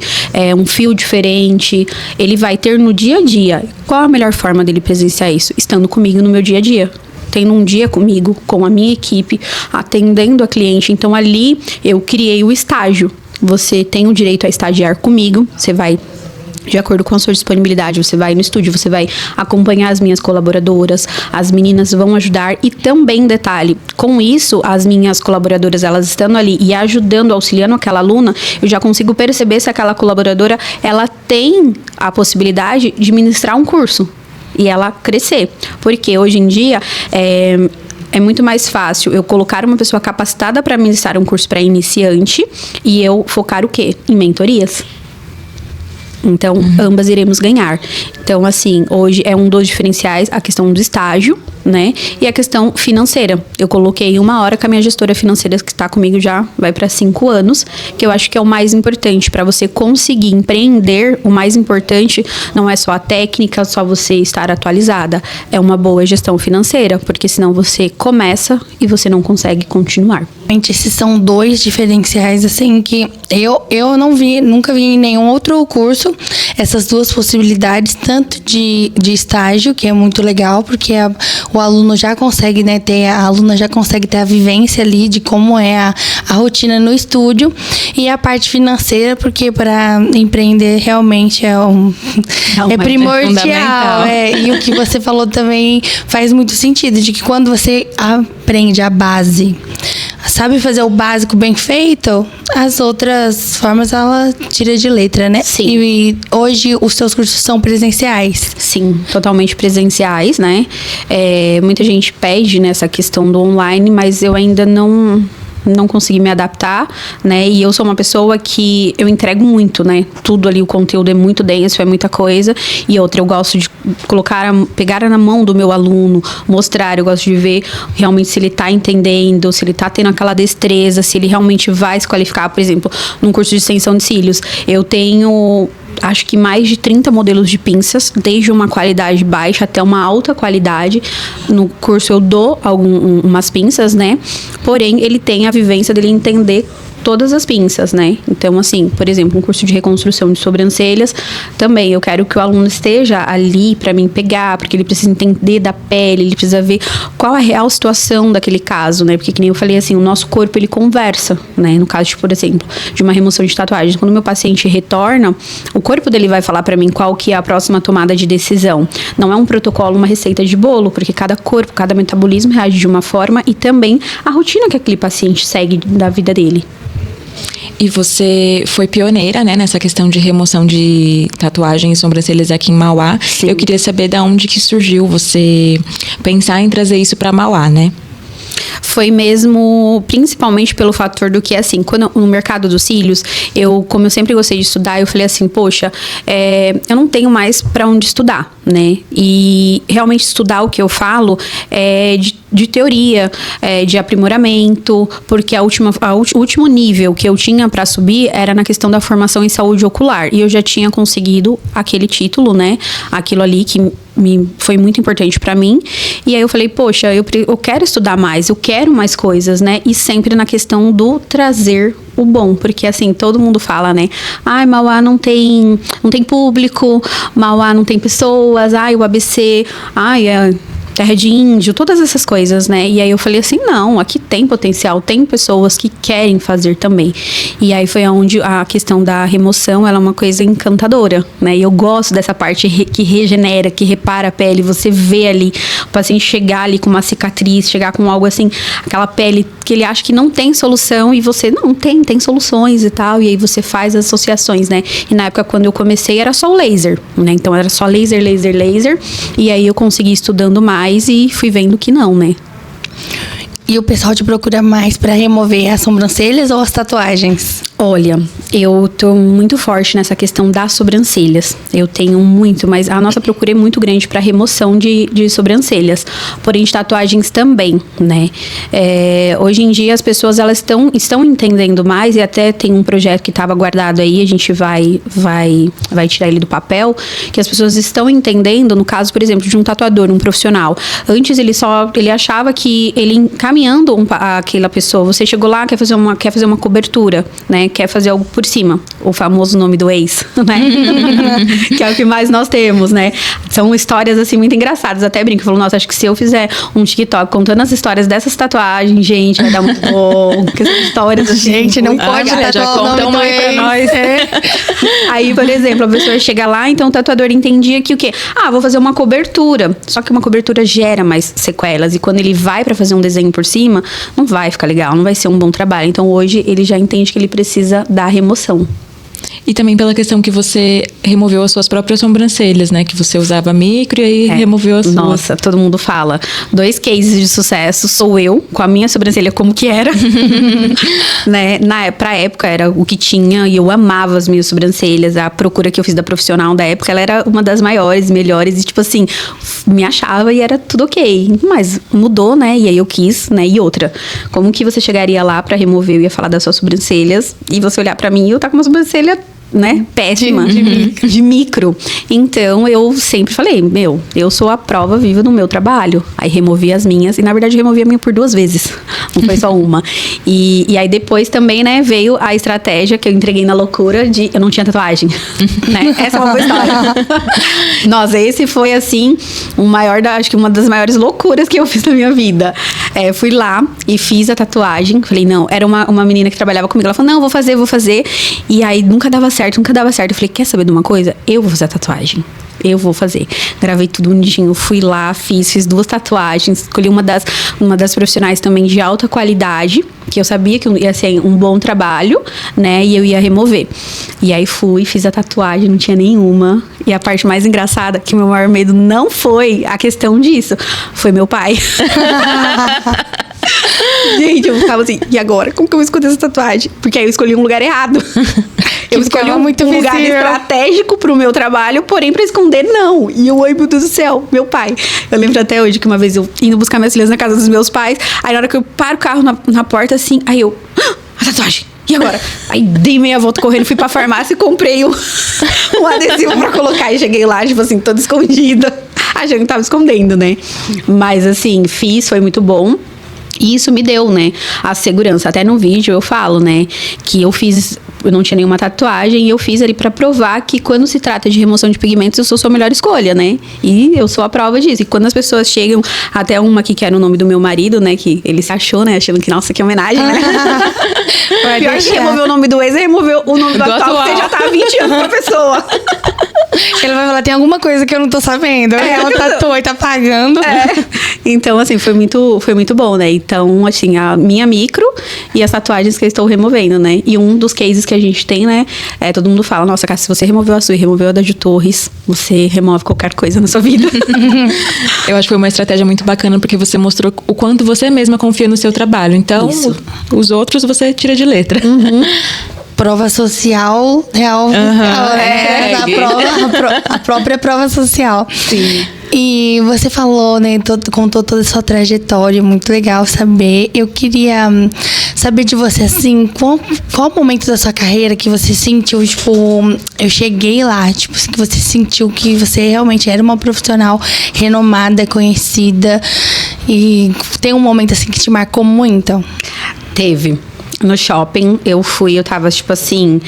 Speaker 3: um fio diferente. Ele vai ter no dia a dia. Qual a melhor forma dele presenciar isso? Estando comigo no meu dia a dia. Tendo um dia comigo, com a minha equipe, atendendo a cliente. Então, ali eu criei o estágio. Você tem o direito a estagiar comigo, você vai, de acordo com a sua disponibilidade, você vai no estúdio, você vai acompanhar as minhas colaboradoras, as meninas vão ajudar. E também, detalhe, com isso, as minhas colaboradoras, elas estando ali e ajudando, auxiliando aquela aluna, eu já consigo perceber se aquela colaboradora, ela tem a possibilidade de ministrar um curso e ela crescer. Porque hoje em dia, é muito mais fácil eu colocar uma pessoa capacitada para ministrar um curso para iniciante e eu focar o quê? Em mentorias. Então, ambas iremos ganhar. Então, assim, hoje é um dos diferenciais a questão do estágio, né? E a questão financeira. Eu coloquei 1 hora com a minha gestora financeira, que está comigo já vai para 5 anos, que eu acho que é o mais importante para você conseguir empreender. O mais importante não é só a técnica, só você estar atualizada. É uma boa gestão financeira, porque senão você começa e você não consegue continuar.
Speaker 2: Esses são 2 diferenciais, assim, que eu nunca vi em nenhum outro curso essas 2 possibilidades, tanto de estágio, que é muito legal, porque o aluno já consegue, né, a aluna já consegue ter a vivência ali de como é a rotina no estúdio, e a parte financeira, porque para empreender realmente é primordial. E o que você falou também faz muito sentido, de que quando você aprende a base, sabe fazer o básico bem feito, as outras formas ela tira de letra, né?
Speaker 3: Sim.
Speaker 2: E hoje os seus cursos são presenciais?
Speaker 3: Sim, totalmente presenciais, né? Muita gente pede nessa questão do online, mas eu ainda não consegui me adaptar, né? E eu sou uma pessoa que eu entrego muito, né? Tudo ali, o conteúdo é muito denso, é muita coisa. E outra, eu gosto de pegar na mão do meu aluno, mostrar, eu gosto de ver realmente se ele tá entendendo, se ele tá tendo aquela destreza, se ele realmente vai se qualificar. Por exemplo, num curso de extensão de cílios, eu tenho, acho que mais de 30 modelos de pinças, desde uma qualidade baixa até uma alta qualidade. No curso eu dou umas pinças, né? Porém, ele tem a vivência dele entender todas as pinças, né? Então, assim, por exemplo, um curso de reconstrução de sobrancelhas, também eu quero que o aluno esteja ali para mim pegar, porque ele precisa entender da pele, ele precisa ver qual a real situação daquele caso, né? Porque, que nem eu falei, assim, o nosso corpo, ele conversa, né? No caso, por exemplo, de uma remoção de tatuagens, quando o meu paciente retorna, o corpo dele vai falar para mim qual que é a próxima tomada de decisão. Não é um protocolo, uma receita de bolo, porque cada corpo, cada metabolismo reage de uma forma, e também a rotina que aquele paciente segue da vida dele.
Speaker 1: E você foi pioneira, né, nessa questão de remoção de tatuagem e sobrancelhas aqui em Mauá.
Speaker 3: Sim. Eu
Speaker 1: queria saber de onde que surgiu você pensar em trazer isso para Mauá, né?
Speaker 3: Foi mesmo, principalmente pelo fator do que, assim, quando no mercado dos cílios, como eu sempre gostei de estudar, eu falei assim, poxa, eu não tenho mais para onde estudar, né? E realmente estudar o que eu falo é de teoria, de aprimoramento, porque o último nível que eu tinha para subir era na questão da formação em saúde ocular, e eu já tinha conseguido aquele título, né? Aquilo ali que foi muito importante para mim. E aí eu falei, poxa, eu quero estudar mais, eu quero mais coisas, né? E sempre na questão do trazer o bom, porque assim, todo mundo fala, né? Ai, Mauá não tem público, Mauá não tem pessoas, ai, o ABC, ai, terra de índio, todas essas coisas, né? E aí eu falei assim, não, aqui tem potencial, tem pessoas que querem fazer também. E aí foi onde a questão da remoção, ela é uma coisa encantadora, né? E eu gosto dessa parte que regenera, que repara a pele, você vê ali o paciente chegar ali com uma cicatriz, chegar com algo assim, aquela pele que ele acha que não tem solução, e você, não, tem soluções e tal, e aí você faz as associações, né? E na época, quando eu comecei, era só o laser, né? Então era só laser, e aí eu consegui estudando mais e fui vendo que não, né?
Speaker 2: E o pessoal te procura mais para remover as sobrancelhas ou as tatuagens?
Speaker 3: Olha, eu tô muito forte nessa questão das sobrancelhas. Eu tenho muito, mas a nossa procura é muito grande para remoção de sobrancelhas. Porém, de tatuagens também, né? Hoje em dia, as pessoas elas estão entendendo mais, e até tem um projeto que estava guardado aí, a gente vai tirar ele do papel, que as pessoas estão entendendo, no caso, por exemplo, de um tatuador, um profissional. Antes, ele achava que ele encaminhando aquela pessoa. Você chegou lá, quer fazer uma cobertura, né? Quer fazer algo por cima. O famoso nome do ex, né? Que é o que mais nós temos, né? São histórias, assim, muito engraçadas. Até brinco, eu falo, nossa, acho que se eu fizer um TikTok contando as histórias dessas tatuagens, gente, vai dar muito bom. Porque são histórias, assim...
Speaker 2: Gente, não pode
Speaker 1: já conta uma aí pra nós.
Speaker 3: Aí, por exemplo, a pessoa chega lá, então o tatuador entendia que o quê? Vou fazer uma cobertura. Só que uma cobertura gera mais sequelas. E quando ele vai pra fazer um desenho por cima, não vai ficar legal, não vai ser um bom trabalho. Então, hoje, ele já entende que ele precisa da remoção.
Speaker 1: E também pela questão que você removeu as suas próprias sobrancelhas, né? Que você usava micro e aí removeu as suas.
Speaker 3: Nossa, todo mundo fala. 2 cases de sucesso. Sou eu, com a minha sobrancelha como que era. Né? Pra época era o que tinha e eu amava as minhas sobrancelhas. A procura que eu fiz da profissional da época, ela era uma das maiores, melhores. E tipo assim, me achava e era tudo ok. Mas mudou, né? E aí eu quis, né? E outra, como que você chegaria lá pra remover? Eu ia falar das suas sobrancelhas e você olhar pra mim e eu tá com uma sobrancelha, né, péssima, de micro. Então, eu sempre falei, eu sou a prova viva do meu trabalho. Aí, removi as minhas. E, na verdade, removi a minha por 2 vezes. Não foi só uma. E aí, depois também, né, veio a estratégia que eu entreguei na loucura de... Eu não tinha tatuagem. Né? Essa é uma boa história. Nossa, esse foi, assim, acho que uma das maiores loucuras que eu fiz na minha vida. Fui lá e fiz a tatuagem. Falei, não. Era uma menina que trabalhava comigo. Ela falou, não, vou fazer. E aí, nunca dava certo. Eu falei, quer saber de uma coisa? Eu vou fazer a tatuagem. Eu vou fazer. Gravei tudo bonitinho. Fui lá, fiz 2 tatuagens. Escolhi uma das profissionais também de alta qualidade, que eu sabia que ia ser um bom trabalho, né? E eu ia remover. E aí fiz a tatuagem, não tinha nenhuma. E a parte mais engraçada, que meu maior medo não foi a questão disso, foi meu pai. Gente, eu ficava assim, e agora? Como que eu vou escolher essa tatuagem? Porque aí eu escolhi um lugar errado. Eu escolhi um lugar estratégico pro meu trabalho, porém pra esconder, não. E eu, ai, meu Deus do céu, meu pai. Eu lembro até hoje que uma vez eu indo buscar minhas filhas na casa dos meus pais, aí na hora que eu paro o carro na porta, assim, aí eu, a tatuagem. E agora? Aí dei meia volta correndo, fui pra farmácia e comprei um adesivo pra colocar. E cheguei lá, tipo assim, toda escondida. Achando que tava escondendo, né? Mas assim, foi muito bom. E isso me deu, né, a segurança. Até no vídeo eu falo, né, que eu não tinha nenhuma tatuagem e eu fiz ali pra provar que quando se trata de remoção de pigmentos, eu sou sua melhor escolha, né? E eu sou a prova disso. E quando as pessoas chegam, até uma aqui que era o nome do meu marido, né, que ele se achou, né, achando que, nossa, que homenagem, né? Pior que removeu o nome do ex, removeu o nome do atual, porque já tá há 20 anos pra pessoa.
Speaker 2: Ele vai falar, tem alguma coisa que eu não tô sabendo. Ela tatuou e tá pagando.
Speaker 3: Então, assim, foi muito bom, né? Então, assim, a minha micro e as tatuagens que eu estou removendo, né? E um dos cases que a gente tem, né? Todo mundo fala, nossa, cara, se você removeu a sua e removeu a da Ju Torres, você remove qualquer coisa na sua vida.
Speaker 1: Eu acho que foi uma estratégia muito bacana, porque você mostrou o quanto você mesma confia no seu trabalho. Então, os outros você tira de letra.
Speaker 2: Prova social real. A própria prova social.
Speaker 3: Sim.
Speaker 2: E você falou, né, contou toda a sua trajetória, muito legal saber. Eu queria saber de você, assim, qual momento da sua carreira que você sentiu, tipo, eu cheguei lá, tipo, que você sentiu que você realmente era uma profissional renomada, conhecida, e tem um momento, assim, que te marcou muito?
Speaker 3: Teve. No shopping, eu tava, tipo assim,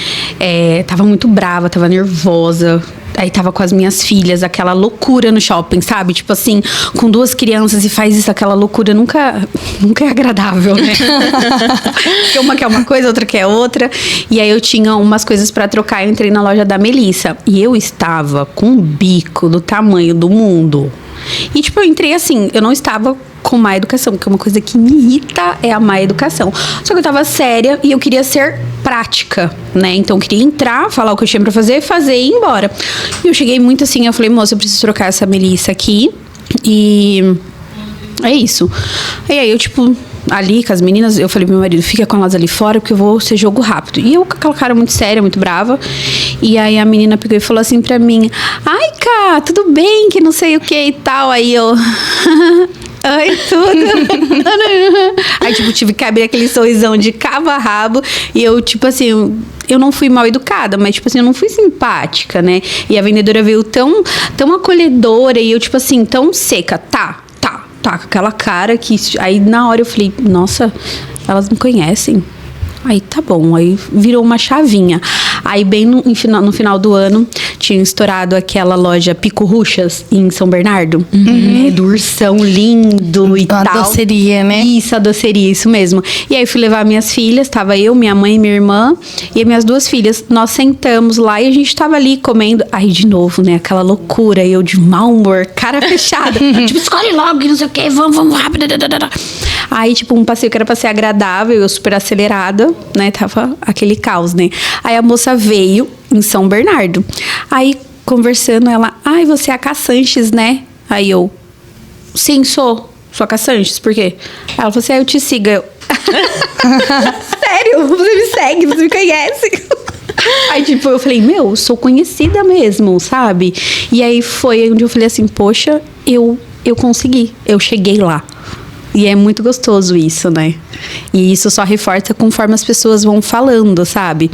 Speaker 3: tava muito brava, tava nervosa. Aí tava com as minhas filhas, aquela loucura no shopping, sabe? Tipo assim, com 2 crianças e faz isso, aquela loucura, nunca é agradável, né? Porque uma quer uma coisa, outra quer outra. E aí eu tinha umas coisas pra trocar, eu entrei na loja da Melissa. E eu estava com um bico do tamanho do mundo. E tipo, eu entrei assim, eu não estava com má educação, porque uma coisa que me irrita é a má educação. Só que eu tava séria e eu queria ser prática, né? Então eu queria entrar, falar o que eu tinha pra fazer e ir embora. E eu cheguei muito assim, eu falei, moça, eu preciso trocar essa Melissa aqui. E é isso. E aí eu, tipo, ali com as meninas, eu falei pro meu marido, fica com elas ali fora, porque eu vou ser jogo rápido. E eu com aquela cara muito séria, muito brava. E aí a menina pegou e falou assim pra mim, ai, Cá, tudo bem, que não sei o que e tal. Aí eu... Oi, tudo. Aí, tipo, tive que abrir aquele sorrisão de cabo a rabo. E eu, tipo assim, eu não fui mal educada, mas, tipo assim, eu não fui simpática, né? E a vendedora veio tão acolhedora e eu, tipo assim, tão seca. Tá. tá com aquela cara que... Aí na hora eu falei, nossa, elas me conhecem. Aí tá bom, aí virou uma chavinha. Aí bem no final do ano, tinha estourado aquela loja Pico Ruchas em São Bernardo. Do ursão lindo e tal.
Speaker 2: A doceria, né?
Speaker 3: Isso, a doceria, isso mesmo. E aí fui levar minhas filhas, tava eu, minha mãe e minha irmã, e as minhas 2 filhas. Nós sentamos lá e a gente tava ali comendo. Aí de novo, né, aquela loucura, eu de mau humor, cara fechada. Tipo, escolhe logo, que não sei o quê, vamos rápido. Aí, tipo, um passeio que era pra ser agradável, eu super acelerada, né? Tava aquele caos, né? Aí a moça veio em São Bernardo. Aí, conversando, ela... Ai, você é a Cá Sanches, né? Aí eu... Sim, sou. Sou a Cá Sanches, por quê? Ela falou assim, eu te sigo. Eu... Sério? Você me segue, você me conhece? Aí, tipo, eu falei, meu, sou conhecida mesmo, sabe? E aí foi onde eu falei assim, poxa, eu consegui. Eu cheguei lá. E é muito gostoso isso, né? E isso só reforça conforme as pessoas vão falando, sabe?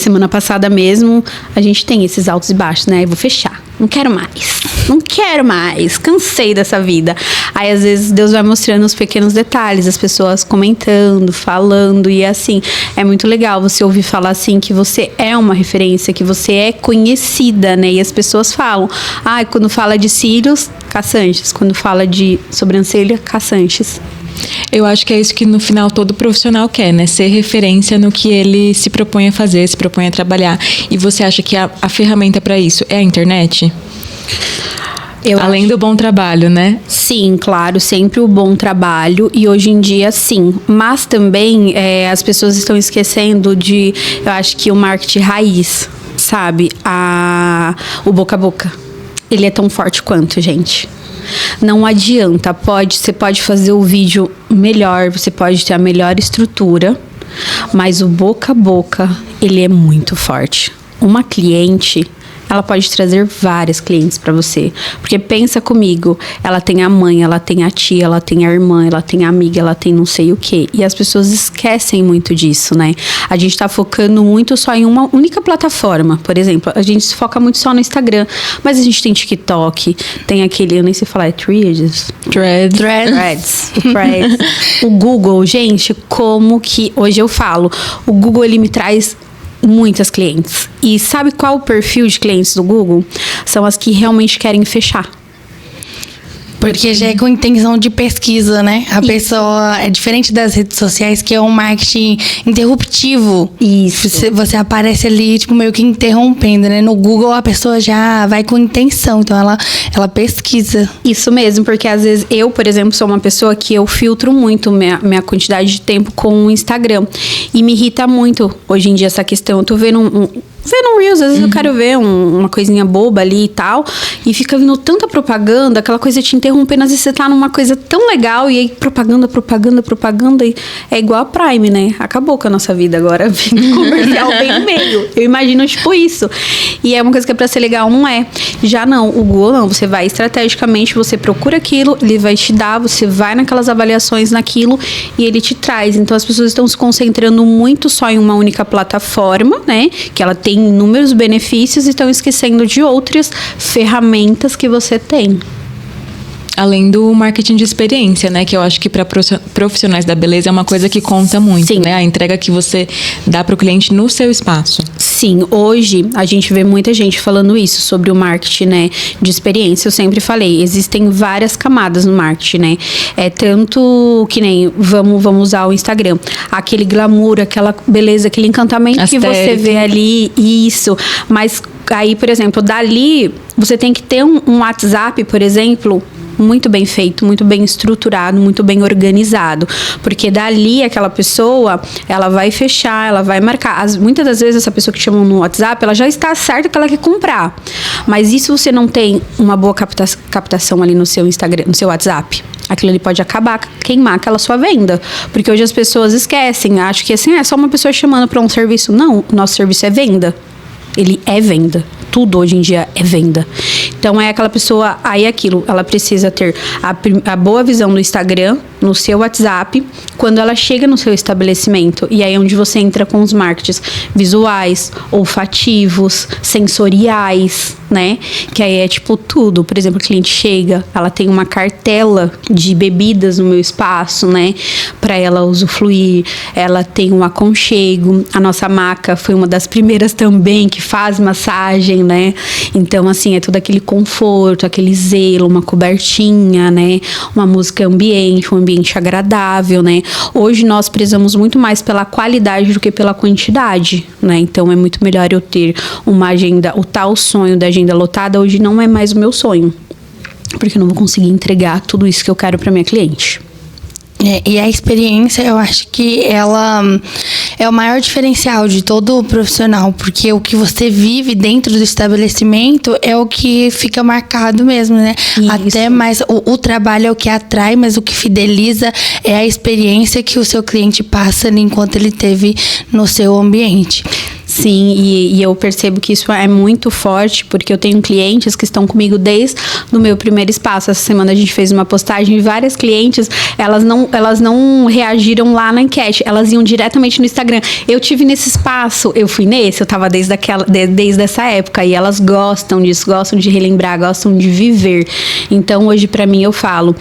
Speaker 3: Semana passada mesmo, a gente tem esses altos e baixos, né? Eu vou fechar. Não quero mais. Cansei dessa vida. Aí, às vezes, Deus vai mostrando os pequenos detalhes, as pessoas comentando, falando. E, assim, é muito legal você ouvir falar, assim, que você é uma referência, que você é conhecida, né? E as pessoas falam, quando fala de cílios, Cá Sanches. Quando fala de sobrancelha, Cá Sanches.
Speaker 1: Eu acho que é isso que no final todo profissional quer, né? Ser referência no que ele se propõe a fazer, se propõe a trabalhar. E você acha que a ferramenta para isso é a internet? Além do bom trabalho, né?
Speaker 3: Sim, claro, sempre o bom trabalho. E hoje em dia, sim. Mas também as pessoas estão esquecendo de, eu acho que o marketing raiz, sabe? O boca a boca. Ele é tão forte quanto, gente. Não adianta, você pode fazer o vídeo melhor, você pode ter a melhor estrutura, mas o boca a boca, ele é muito forte. Uma cliente, ela pode trazer várias clientes para você. Porque pensa comigo, ela tem a mãe, ela tem a tia, ela tem a irmã, ela tem a amiga, ela tem não sei o quê. E as pessoas esquecem muito disso, né? A gente tá focando muito só em uma única plataforma. Por exemplo, a gente se foca muito só no Instagram. Mas a gente tem TikTok, tem aquele, eu nem sei falar, é Threads. O Google, gente, como que... Hoje eu falo, o Google, ele me traz muitas clientes. E sabe qual o perfil de clientes do Google? São as que realmente querem fechar.
Speaker 2: Porque já é com intenção de pesquisa, né? A pessoa é diferente das redes sociais, que é um marketing interruptivo.
Speaker 3: Isso.
Speaker 2: Você aparece ali, tipo, meio que interrompendo, né? No Google, a pessoa já vai com intenção. Então, ela pesquisa.
Speaker 3: Isso mesmo, porque às vezes eu, por exemplo, sou uma pessoa que eu filtro muito minha quantidade de tempo com o Instagram. E me irrita muito, hoje em dia, essa questão. Eu tô vendo vendo Reels, às vezes eu quero ver uma coisinha boba ali e tal, e fica vindo tanta propaganda, aquela coisa te interrompendo, às vezes você tá numa coisa tão legal, e aí propaganda, e é igual a Prime, né? Acabou com a nossa vida agora, comercial bem no meio. Eu imagino, tipo, isso. E é uma coisa que é pra ser legal, não é. Já não, o Google não, você vai estrategicamente, você procura aquilo, ele vai te dar, você vai naquelas avaliações naquilo, e ele te traz. Então as pessoas estão se concentrando muito só em uma única plataforma, né? Que ela tem inúmeros benefícios e estão esquecendo de outras ferramentas que você tem.
Speaker 1: Além do marketing de experiência, né? Que eu acho que para profissionais da beleza é uma coisa que conta muito,
Speaker 3: Sim.
Speaker 1: né? A entrega que você dá para o cliente no seu espaço.
Speaker 3: Sim, hoje a gente vê muita gente falando isso sobre o marketing, né, de experiência. Eu sempre falei, existem várias camadas no marketing, né? É tanto que nem, vamos usar o Instagram, aquele glamour, aquela beleza, aquele encantamento
Speaker 1: Aesthetic.
Speaker 3: Que você vê ali, isso. Mas aí, por exemplo, dali você tem que ter um WhatsApp, por exemplo, muito bem feito, muito bem estruturado, muito bem organizado. Porque dali aquela pessoa, ela vai fechar, ela vai marcar. Muitas das vezes essa pessoa que chama no WhatsApp, ela já está certa que ela quer comprar. Mas e se você não tem uma boa captação ali no seu Instagram, no seu WhatsApp? Aquilo ali pode acabar, queimar aquela sua venda. Porque hoje as pessoas esquecem, acham que assim, é só uma pessoa chamando para um serviço. Não, o nosso serviço é venda. Ele é venda. Tudo hoje em dia é venda. Então é aquela pessoa, aí aquilo, ela precisa ter a boa visão do Instagram, no seu WhatsApp quando ela chega no seu estabelecimento. E aí é onde você entra com os marketings visuais, olfativos, sensoriais, né? Que aí é tipo tudo. Por exemplo, o cliente chega, ela tem uma cartela de bebidas no meu espaço, né? Para ela usufruir. Ela tem um aconchego. A nossa maca foi uma das primeiras também que faz massagem, né? Então, assim, é todo aquele conforto, aquele zelo, uma cobertinha, né? Uma música ambiente, um ambiente agradável, né? Hoje nós prezamos muito mais pela qualidade do que pela quantidade, né? Então, é muito melhor eu ter uma agenda, o tal sonho da agenda lotada hoje não é mais o meu sonho, porque eu não vou conseguir entregar tudo isso que eu quero para minha cliente.
Speaker 2: E a experiência, eu acho que ela é o maior diferencial de todo profissional, porque o que você vive dentro do estabelecimento é o que fica marcado mesmo, né?
Speaker 3: Isso.
Speaker 2: Até mais o trabalho é o que atrai, mas o que fideliza é a experiência que o seu cliente passa ali enquanto ele esteve no seu ambiente.
Speaker 3: Sim, e eu percebo que isso é muito forte, porque eu tenho clientes que estão comigo desde o meu primeiro espaço. Essa semana a gente fez uma postagem e várias clientes, elas não reagiram lá na enquete, elas iam diretamente no Instagram. Eu tive nesse espaço, eu fui nesse, eu tava desde essa época, e elas gostam disso, gostam de relembrar, gostam de viver. Então, hoje, pra mim, eu falo,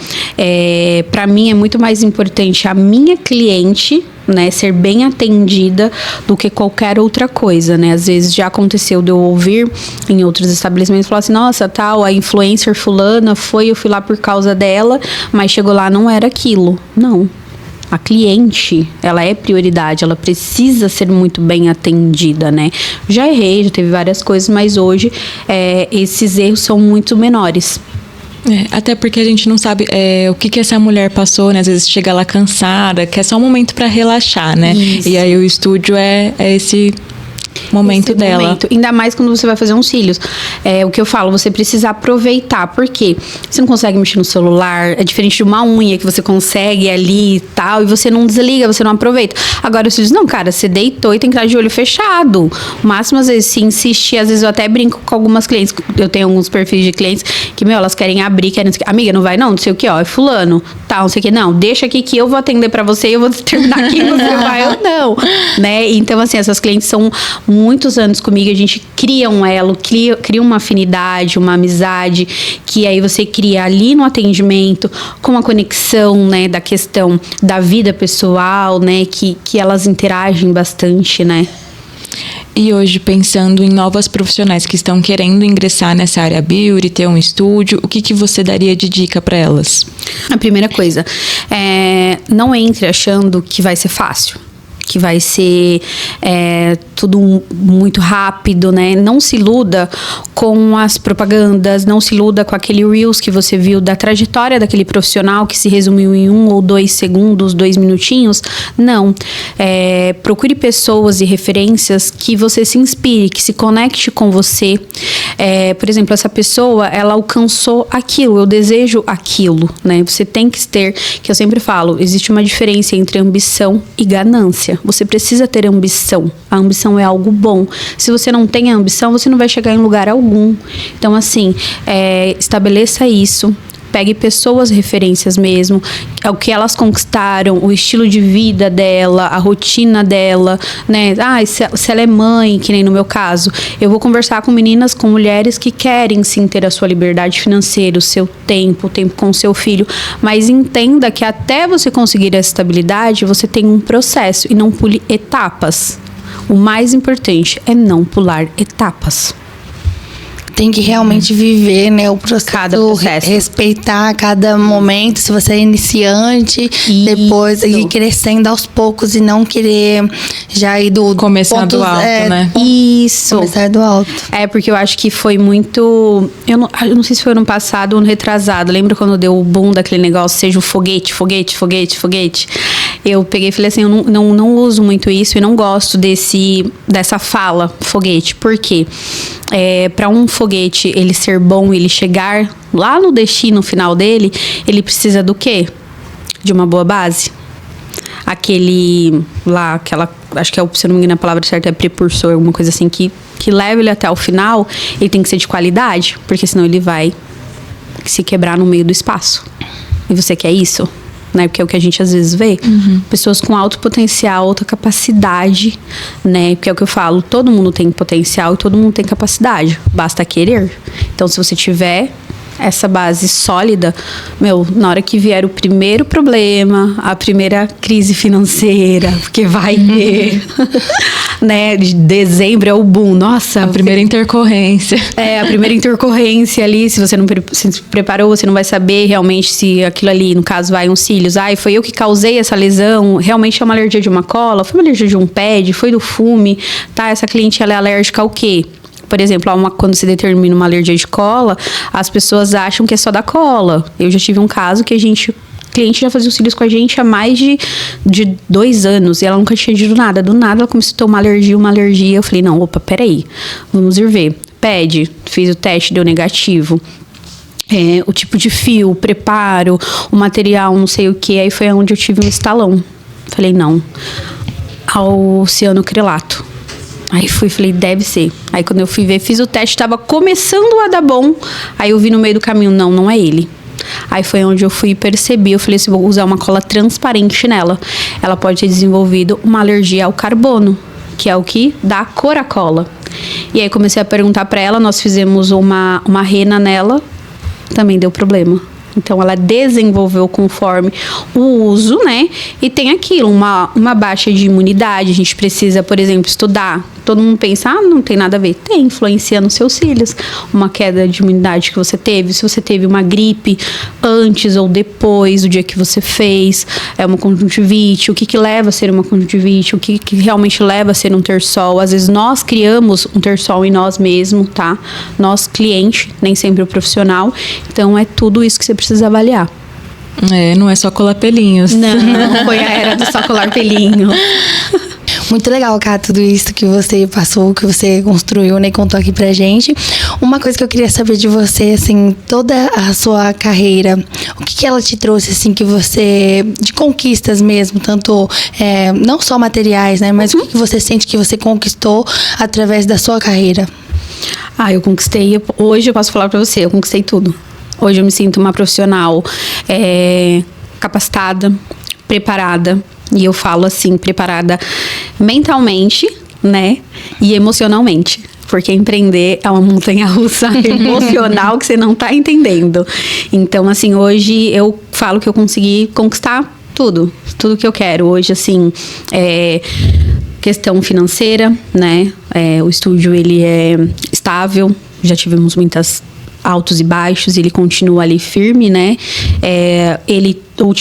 Speaker 3: pra mim é muito mais importante a minha cliente, né, ser bem atendida do que qualquer outra coisa, né? Às vezes já aconteceu de eu ouvir em outros estabelecimentos falar assim, nossa, tal, a influencer fulana eu fui lá por causa dela, mas chegou lá, não era aquilo. Não. A cliente, ela é prioridade, ela precisa ser muito bem atendida, né? Já errei, já teve várias coisas, mas hoje esses erros são muito menores.
Speaker 1: Até porque a gente não sabe o que essa mulher passou, né? Às vezes chega lá cansada, que é só um momento para relaxar, né?
Speaker 3: Isso.
Speaker 1: E aí o estúdio é esse momento dela.
Speaker 3: Momento. Ainda mais quando você vai fazer uns cílios. O que eu falo, você precisa aproveitar. Por quê? Você não consegue mexer no celular. É diferente de uma unha que você consegue ali e tal. E você não desliga, você não aproveita. Agora, os cílios, não, cara. Você deitou e tem que estar de olho fechado. O máximo, às vezes, se insistir. Às vezes, eu até brinco com algumas clientes. Eu tenho alguns perfis de clientes que, elas querem abrir, querem... Amiga, não vai não sei o que, ó. É fulano, tal, não sei o que. Não, deixa aqui que eu vou atender pra você e eu vou terminar aqui. Você vai ou não, né? Então, assim, essas clientes são muitos anos comigo, a gente cria um elo, cria uma afinidade, uma amizade, que aí você cria ali no atendimento, com a conexão, né, da questão da vida pessoal, né, que elas interagem bastante, né.
Speaker 1: E hoje, pensando em novas profissionais que estão querendo ingressar nessa área beauty, ter um estúdio, o que você daria de dica para elas?
Speaker 3: A primeira coisa, não entre achando que vai ser fácil, que vai ser tudo muito rápido, né? Não se iluda com as propagandas, não se iluda com aquele Reels que você viu da trajetória daquele profissional que se resumiu em 1 ou 2 segundos, 2 minutinhos. Não. Procure pessoas e referências que você se inspire, que se conecte com você. Por exemplo, essa pessoa, ela alcançou aquilo, eu desejo aquilo, né? Você tem que ter, que eu sempre falo, existe uma diferença entre ambição e ganância. Você precisa ter ambição. A ambição é algo bom. Se você não tem a ambição, você não vai chegar em lugar algum. Então, assim, estabeleça isso. Pegue pessoas, referências mesmo, o que elas conquistaram, o estilo de vida dela, a rotina dela, né? Se ela é mãe, que nem no meu caso, eu vou conversar com meninas, com mulheres que querem sim ter a sua liberdade financeira, o seu tempo, o tempo com o seu filho, mas entenda que até você conseguir essa estabilidade, você tem um processo e não pule etapas. O mais importante é não pular etapas.
Speaker 2: Tem que realmente viver, né, o processo,
Speaker 3: cada processo.
Speaker 2: Respeitar cada momento, se você é iniciante, depois ir crescendo aos poucos e não querer já ir do
Speaker 1: começar do alto, né?
Speaker 3: Isso.
Speaker 2: Começar do alto.
Speaker 3: Porque eu acho que foi muito... Eu não sei se foi ano passado ou ano retrasado. Lembra quando deu o boom daquele negócio, seja o foguete? Eu peguei e falei assim, eu não uso muito isso e não gosto dessa fala, foguete. Por quê? Para um foguete ele ser bom, ele chegar lá no destino final dele, ele precisa do quê? De uma boa base. Acho que se eu não me engano a palavra certa é precursor, alguma coisa assim, que leva ele até o final, ele tem que ser de qualidade, porque senão ele vai se quebrar no meio do espaço. E você quer isso? né? Porque é o que a gente às vezes vê. Pessoas com alto potencial, alta capacidade, né? Porque é o que eu falo, todo mundo tem potencial e todo mundo tem capacidade. Basta querer. Então, se você tiver essa base sólida, na hora que vier o primeiro problema, a primeira crise financeira, porque vai ter, né? De dezembro é o boom, nossa.
Speaker 1: A primeira intercorrência.
Speaker 3: A primeira intercorrência ali, se você não se preparou, você não vai saber realmente se aquilo ali, no caso, vai uns cílios. Foi eu que causei essa lesão, realmente é uma alergia de uma cola, foi uma alergia de um pad, foi do fume, tá? Essa cliente, ela é alérgica ao quê? Por exemplo, quando se determina uma alergia de cola, as pessoas acham que é só da cola. Eu já tive um caso que cliente já fazia os cílios com a gente há mais de 2 anos. E ela nunca tinha tido nada. Do nada, ela começou a ter uma alergia. Eu falei, não, opa, peraí. Vamos ir ver. Pede. Fiz o teste, deu negativo. O tipo de fio, o preparo, o material, não sei o que. Aí foi onde eu tive um estalão. Falei, não. Ao cianocrilato. Aí falei, deve ser. Aí quando eu fui ver, fiz o teste, tava começando a dar bom. Aí eu vi no meio do caminho, não é ele. Aí foi onde eu fui e percebi, eu falei assim, vou usar uma cola transparente nela. Ela pode ter desenvolvido uma alergia ao carbono, que é o que dá cor à cola. E aí comecei a perguntar pra ela, nós fizemos uma rena nela, também deu problema. Então, ela desenvolveu conforme o uso, né? E tem aquilo, uma baixa de imunidade. A gente precisa, por exemplo, estudar. Todo mundo pensa, não tem nada a ver. Tem, influencia nos seus cílios. Uma queda de imunidade que você teve. Se você teve uma gripe antes ou depois do dia que você fez. É uma conjuntivite. O que leva a ser uma conjuntivite? O que realmente leva a ser um terçol? Às vezes, nós criamos um terçol em nós mesmos, tá? Nós, cliente, nem sempre o profissional. Então, é tudo isso que você precisa avaliar.
Speaker 1: Não é só colar pelinhos.
Speaker 3: Não, foi a era do só colar pelinho.
Speaker 2: Muito legal, Ká, tudo isso que você passou, que você construiu, né, contou aqui pra gente. Uma coisa que eu queria saber de você, assim, toda a sua carreira, o que ela te trouxe, assim, que você, de conquistas mesmo, tanto, não só materiais, né, mas o que você sente que você conquistou através da sua carreira?
Speaker 3: Eu conquistei, hoje eu posso falar pra você, eu conquistei tudo. Hoje eu me sinto uma profissional capacitada, preparada. E eu falo assim, preparada mentalmente, né? E emocionalmente. Porque empreender é uma montanha-russa emocional que você não tá entendendo. Então, assim, hoje eu falo que eu consegui conquistar tudo. Tudo que eu quero. Hoje, assim, questão financeira, né? O estúdio, ele é estável. Já tivemos muitas altos e baixos, ele continua ali firme, né?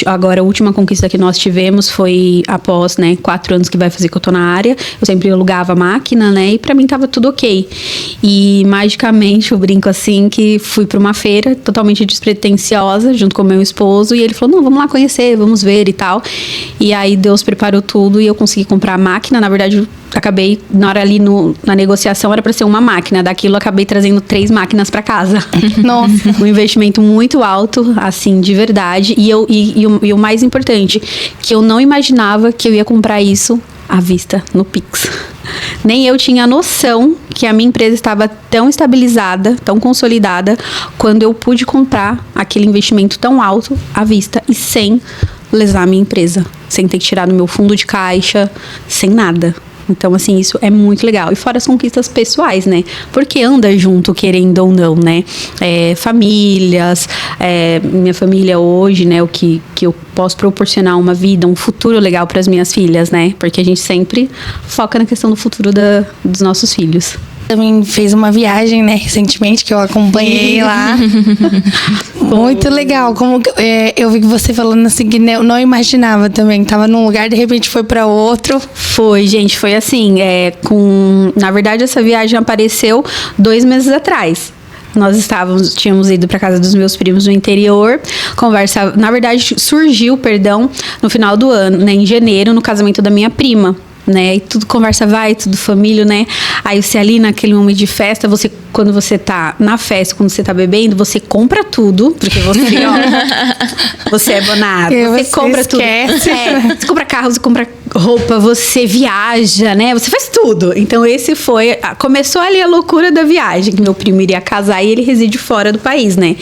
Speaker 3: Agora, a última conquista que nós tivemos foi após, né, 4 anos que vai fazer que eu tô na área. Eu sempre alugava a máquina, né? E pra mim tava tudo ok. E, magicamente, eu brinco assim, que fui pra uma feira totalmente despretensiosa, junto com meu esposo. E ele falou, não, vamos lá conhecer, vamos ver e tal. E aí, Deus preparou tudo e eu consegui comprar a máquina. Na verdade, acabei, na hora ali na negociação, era pra ser uma máquina. Daquilo, eu acabei trazendo 3 máquinas pra casa.
Speaker 2: Nossa.
Speaker 3: Um investimento muito alto, assim, de verdade. E o mais importante, que eu não imaginava que eu ia comprar isso à vista, no Pix. Nem eu tinha noção que a minha empresa estava tão estabilizada, tão consolidada, quando eu pude comprar aquele investimento tão alto à vista e sem lesar a minha empresa. Sem ter que tirar do meu fundo de caixa, sem nada. Então, assim, isso é muito legal. E fora as conquistas pessoais, né? Porque anda junto, querendo ou não, né? Famílias, minha família hoje, né? O que eu posso proporcionar uma vida, um futuro legal para as minhas filhas, né? Porque a gente sempre foca na questão do futuro dos nossos filhos.
Speaker 2: Também fez uma viagem, né, recentemente, que eu acompanhei lá. Muito legal. Eu vi que você falando assim, que eu não imaginava também. Tava num lugar, de repente foi para outro.
Speaker 3: Foi, gente, foi assim. Na verdade, essa viagem apareceu 2 meses atrás. Nós tínhamos ido para casa dos meus primos no interior. Na verdade, surgiu, no final do ano, né, em janeiro, no casamento da minha prima. né? E tudo conversa vai, tudo família, né? Aí você ali naquele momento de festa, quando você tá na festa, quando você tá bebendo, você compra tudo, porque você, ó, você é bonado. Você compra
Speaker 2: esquece.
Speaker 3: tudo. Você compra carro, você compra roupa, você viaja, né? Você faz tudo. Então começou ali a loucura da viagem, que meu primo iria casar e ele reside fora do país, né?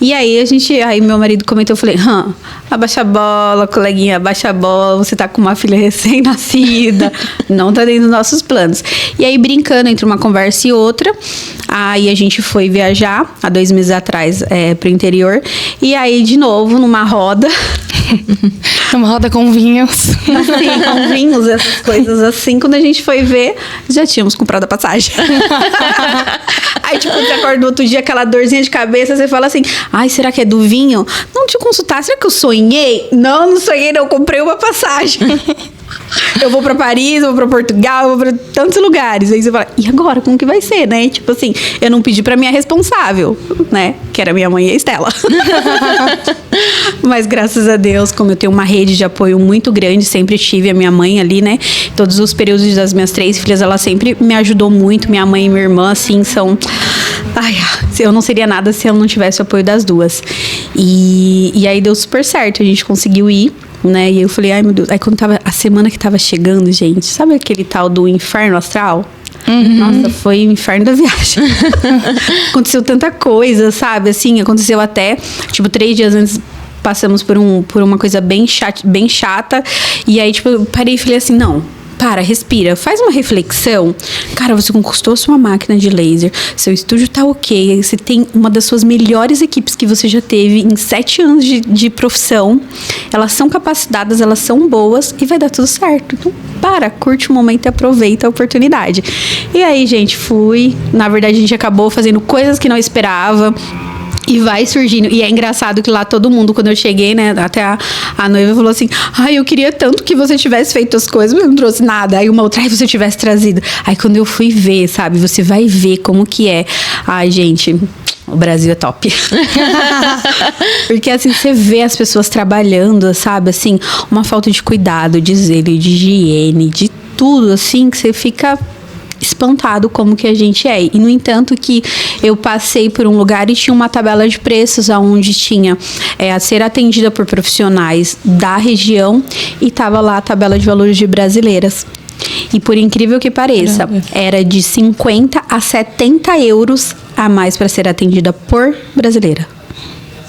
Speaker 3: E aí meu marido comentou, eu falei, abaixa a bola, coleguinha, abaixa a bola, você tá com uma filha recém-nascida, não tá dentro dos nossos planos. E aí, brincando entre uma conversa e outra, aí a gente foi viajar, há 2 meses atrás, pro interior, e aí, de novo, numa roda...
Speaker 2: Uma roda com vinhos.
Speaker 3: Assim, com vinhos, essas coisas assim. Quando a gente foi ver, já tínhamos comprado a passagem. Aí, tipo, você acorda no outro dia, aquela dorzinha de cabeça, você fala assim, ai, será que é do vinho? Não, deixa eu consultar, será que eu sonhei? Não sonhei, não, comprei uma passagem. Eu vou pra Paris, eu vou pra Portugal, eu vou pra tantos lugares. Aí você fala, e agora? Como que vai ser, né? Tipo assim, eu não pedi pra minha responsável, né? Que era minha mãe e a Estela. Mas graças a Deus, como eu tenho uma rede de apoio muito grande, sempre tive a minha mãe ali, né? Todos os períodos das minhas 3 filhas, ela sempre me ajudou muito. Minha mãe e minha irmã, assim, são... Ai, eu não seria nada se eu não tivesse o apoio das duas. E aí deu super certo, a gente conseguiu ir, né? E eu falei, ai meu Deus. Aí quando tava a semana que tava chegando, gente, sabe aquele tal do inferno astral? Nossa, foi o inferno da viagem. Aconteceu tanta coisa, sabe? Assim, aconteceu até, tipo, 3 dias antes passamos por uma coisa bem chata. E aí, tipo, eu parei e falei assim, não... Para, respira, faz uma reflexão. Cara, você conquistou sua máquina de laser, seu estúdio tá ok, você tem uma das suas melhores equipes que você já teve em 7 anos de profissão. Elas são capacitadas, elas são boas e vai dar tudo certo. Então, curte o momento e aproveita a oportunidade. E aí, gente, na verdade, a gente acabou fazendo coisas que não esperava. E vai surgindo. E é engraçado que lá todo mundo, quando eu cheguei, né? Até a noiva falou assim, ai, eu queria tanto que você tivesse feito as coisas, mas não trouxe nada. Aí uma outra, você tivesse trazido. Aí quando eu fui ver, sabe? Você vai ver como que é. Ai, gente... O Brasil é top. Porque assim, você vê as pessoas trabalhando, sabe? Assim, uma falta de cuidado, de zelo, de higiene, de tudo, assim, que você fica... espantado como que a gente é. E, no entanto, que eu passei por um lugar e tinha uma tabela de preços onde tinha a ser atendida por profissionais da região e tava lá a tabela de valores de brasileiras. E por incrível que pareça, era de 50 a 70 euros a mais para ser atendida por brasileira.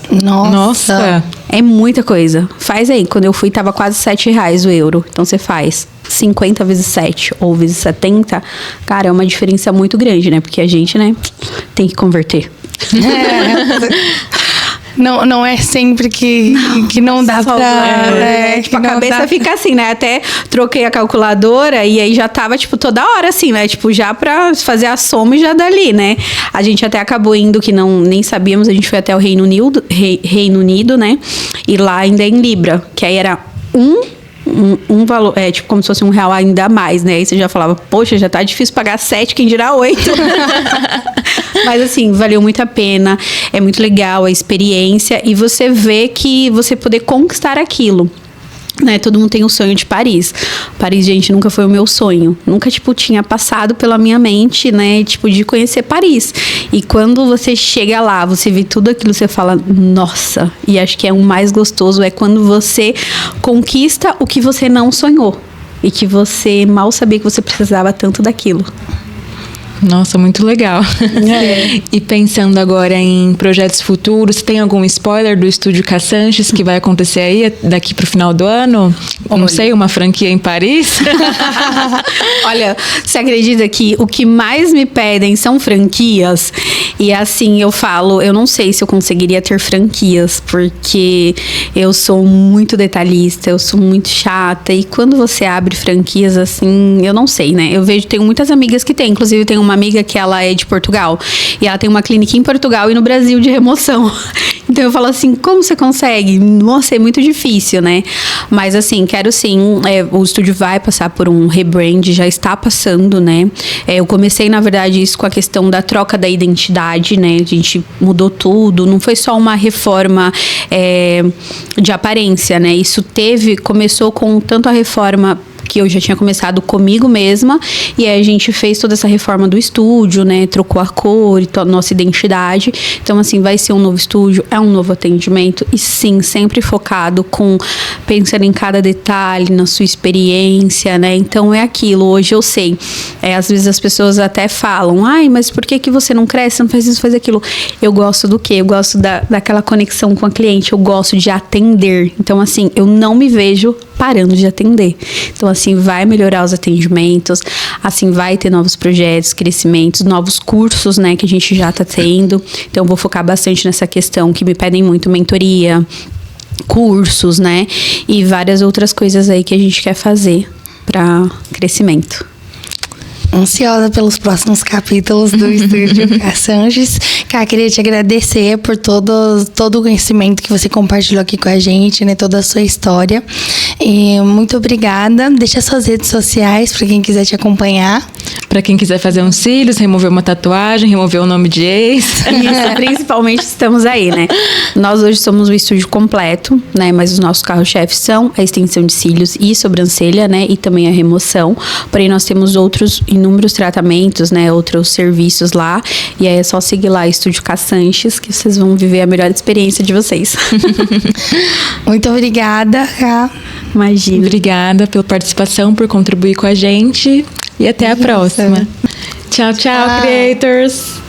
Speaker 2: Nossa.
Speaker 3: É muita coisa. Faz aí. Quando eu fui, tava quase R$7 o euro. Então, você faz 50 vezes 7 ou vezes 70. Cara, é uma diferença muito grande, né? Porque a gente, né, tem que converter.
Speaker 2: Não é sempre que não dá pra...
Speaker 3: tipo, a cabeça fica assim, né? Até troquei a calculadora e aí já tava, tipo, toda hora assim, né? Tipo, já pra fazer a soma e já dali, né? A gente até acabou indo, que nem sabíamos, a gente foi até o Reino Unido, né? E lá ainda é em Libra, que aí era um valor, tipo como se fosse R$1 ainda a mais, né? Aí você já falava, poxa, já tá difícil pagar 7, quem dirá 8. Mas assim, valeu muito a pena, é muito legal a experiência e você vê que você poder conquistar aquilo. Né, todo mundo tem o sonho de Paris. Paris, gente, nunca foi o meu sonho. Nunca, tipo, tinha passado pela minha mente, né, tipo, de conhecer Paris. E quando você chega lá, você vê tudo aquilo, você fala, nossa. E acho que o mais gostoso é quando você conquista o que você não sonhou. E que você mal sabia que você precisava tanto daquilo.
Speaker 1: Nossa, muito legal. E pensando agora em projetos futuros, tem algum spoiler do Estúdio K. Sanches que vai acontecer aí daqui pro final do ano? Não sei, uma franquia em Paris?
Speaker 3: Olha, você acredita que o que mais me pedem são franquias? E assim, eu falo, eu não sei se eu conseguiria ter franquias, porque eu sou muito detalhista, eu sou muito chata, e quando você abre franquias, assim, eu não sei, né? Eu vejo, tenho muitas amigas que tem, inclusive tem uma amiga que ela é de Portugal, e ela tem uma clínica em Portugal e no Brasil de remoção. Então eu falo assim, como você consegue? Nossa, é muito difícil, né? Mas assim, quero sim, o estúdio vai passar por um rebrand, já está passando, né? Eu comecei, na verdade, isso com a questão da troca da identidade, né? A gente mudou tudo, não foi só uma reforma de aparência, né? Isso começou com tanto a reforma que eu já tinha começado comigo mesma, e aí a gente fez toda essa reforma do estúdio, né? Trocou a cor e nossa identidade. Então, assim, vai ser um novo estúdio, é um novo atendimento, e sim, sempre focado pensando em cada detalhe, na sua experiência, né? Então, é aquilo. Hoje eu sei. Às vezes as pessoas até falam, ai, mas por que você não cresce, você não faz isso, faz aquilo? Eu gosto do quê? Eu gosto daquela conexão com a cliente, eu gosto de atender. Então, assim, eu não me vejo parando de atender. Então, assim, vai melhorar os atendimentos, assim, vai ter novos projetos, crescimentos, novos cursos, né, que a gente já tá tendo. Então, eu vou focar bastante nessa questão que me pedem muito, mentoria, cursos, né, e várias outras coisas aí que a gente quer fazer para crescimento.
Speaker 2: Ansiosa pelos próximos capítulos do Estúdio Cassanges. Cá, queria te agradecer por todo o conhecimento que você compartilhou aqui com a gente, né? Toda a sua história. E muito obrigada. Deixa suas redes sociais para quem quiser te acompanhar.
Speaker 1: Para quem quiser fazer uns cílios, remover uma tatuagem, remover o nome de ex.
Speaker 3: Isso, principalmente estamos aí, né? Nós hoje somos um estúdio completo, né? Mas os nossos carros-chefes são a extensão de cílios e sobrancelha, né? E também a remoção. Porém, nós temos outros inúmeros tratamentos, né? Outros serviços lá. E aí é só seguir lá, Estúdio Cassanges, que vocês vão viver a melhor experiência de vocês.
Speaker 2: Muito obrigada, Ká.
Speaker 3: Imagina.
Speaker 1: Obrigada pela participação, por contribuir com a gente. E até a próxima. Tchau, tchau, creators!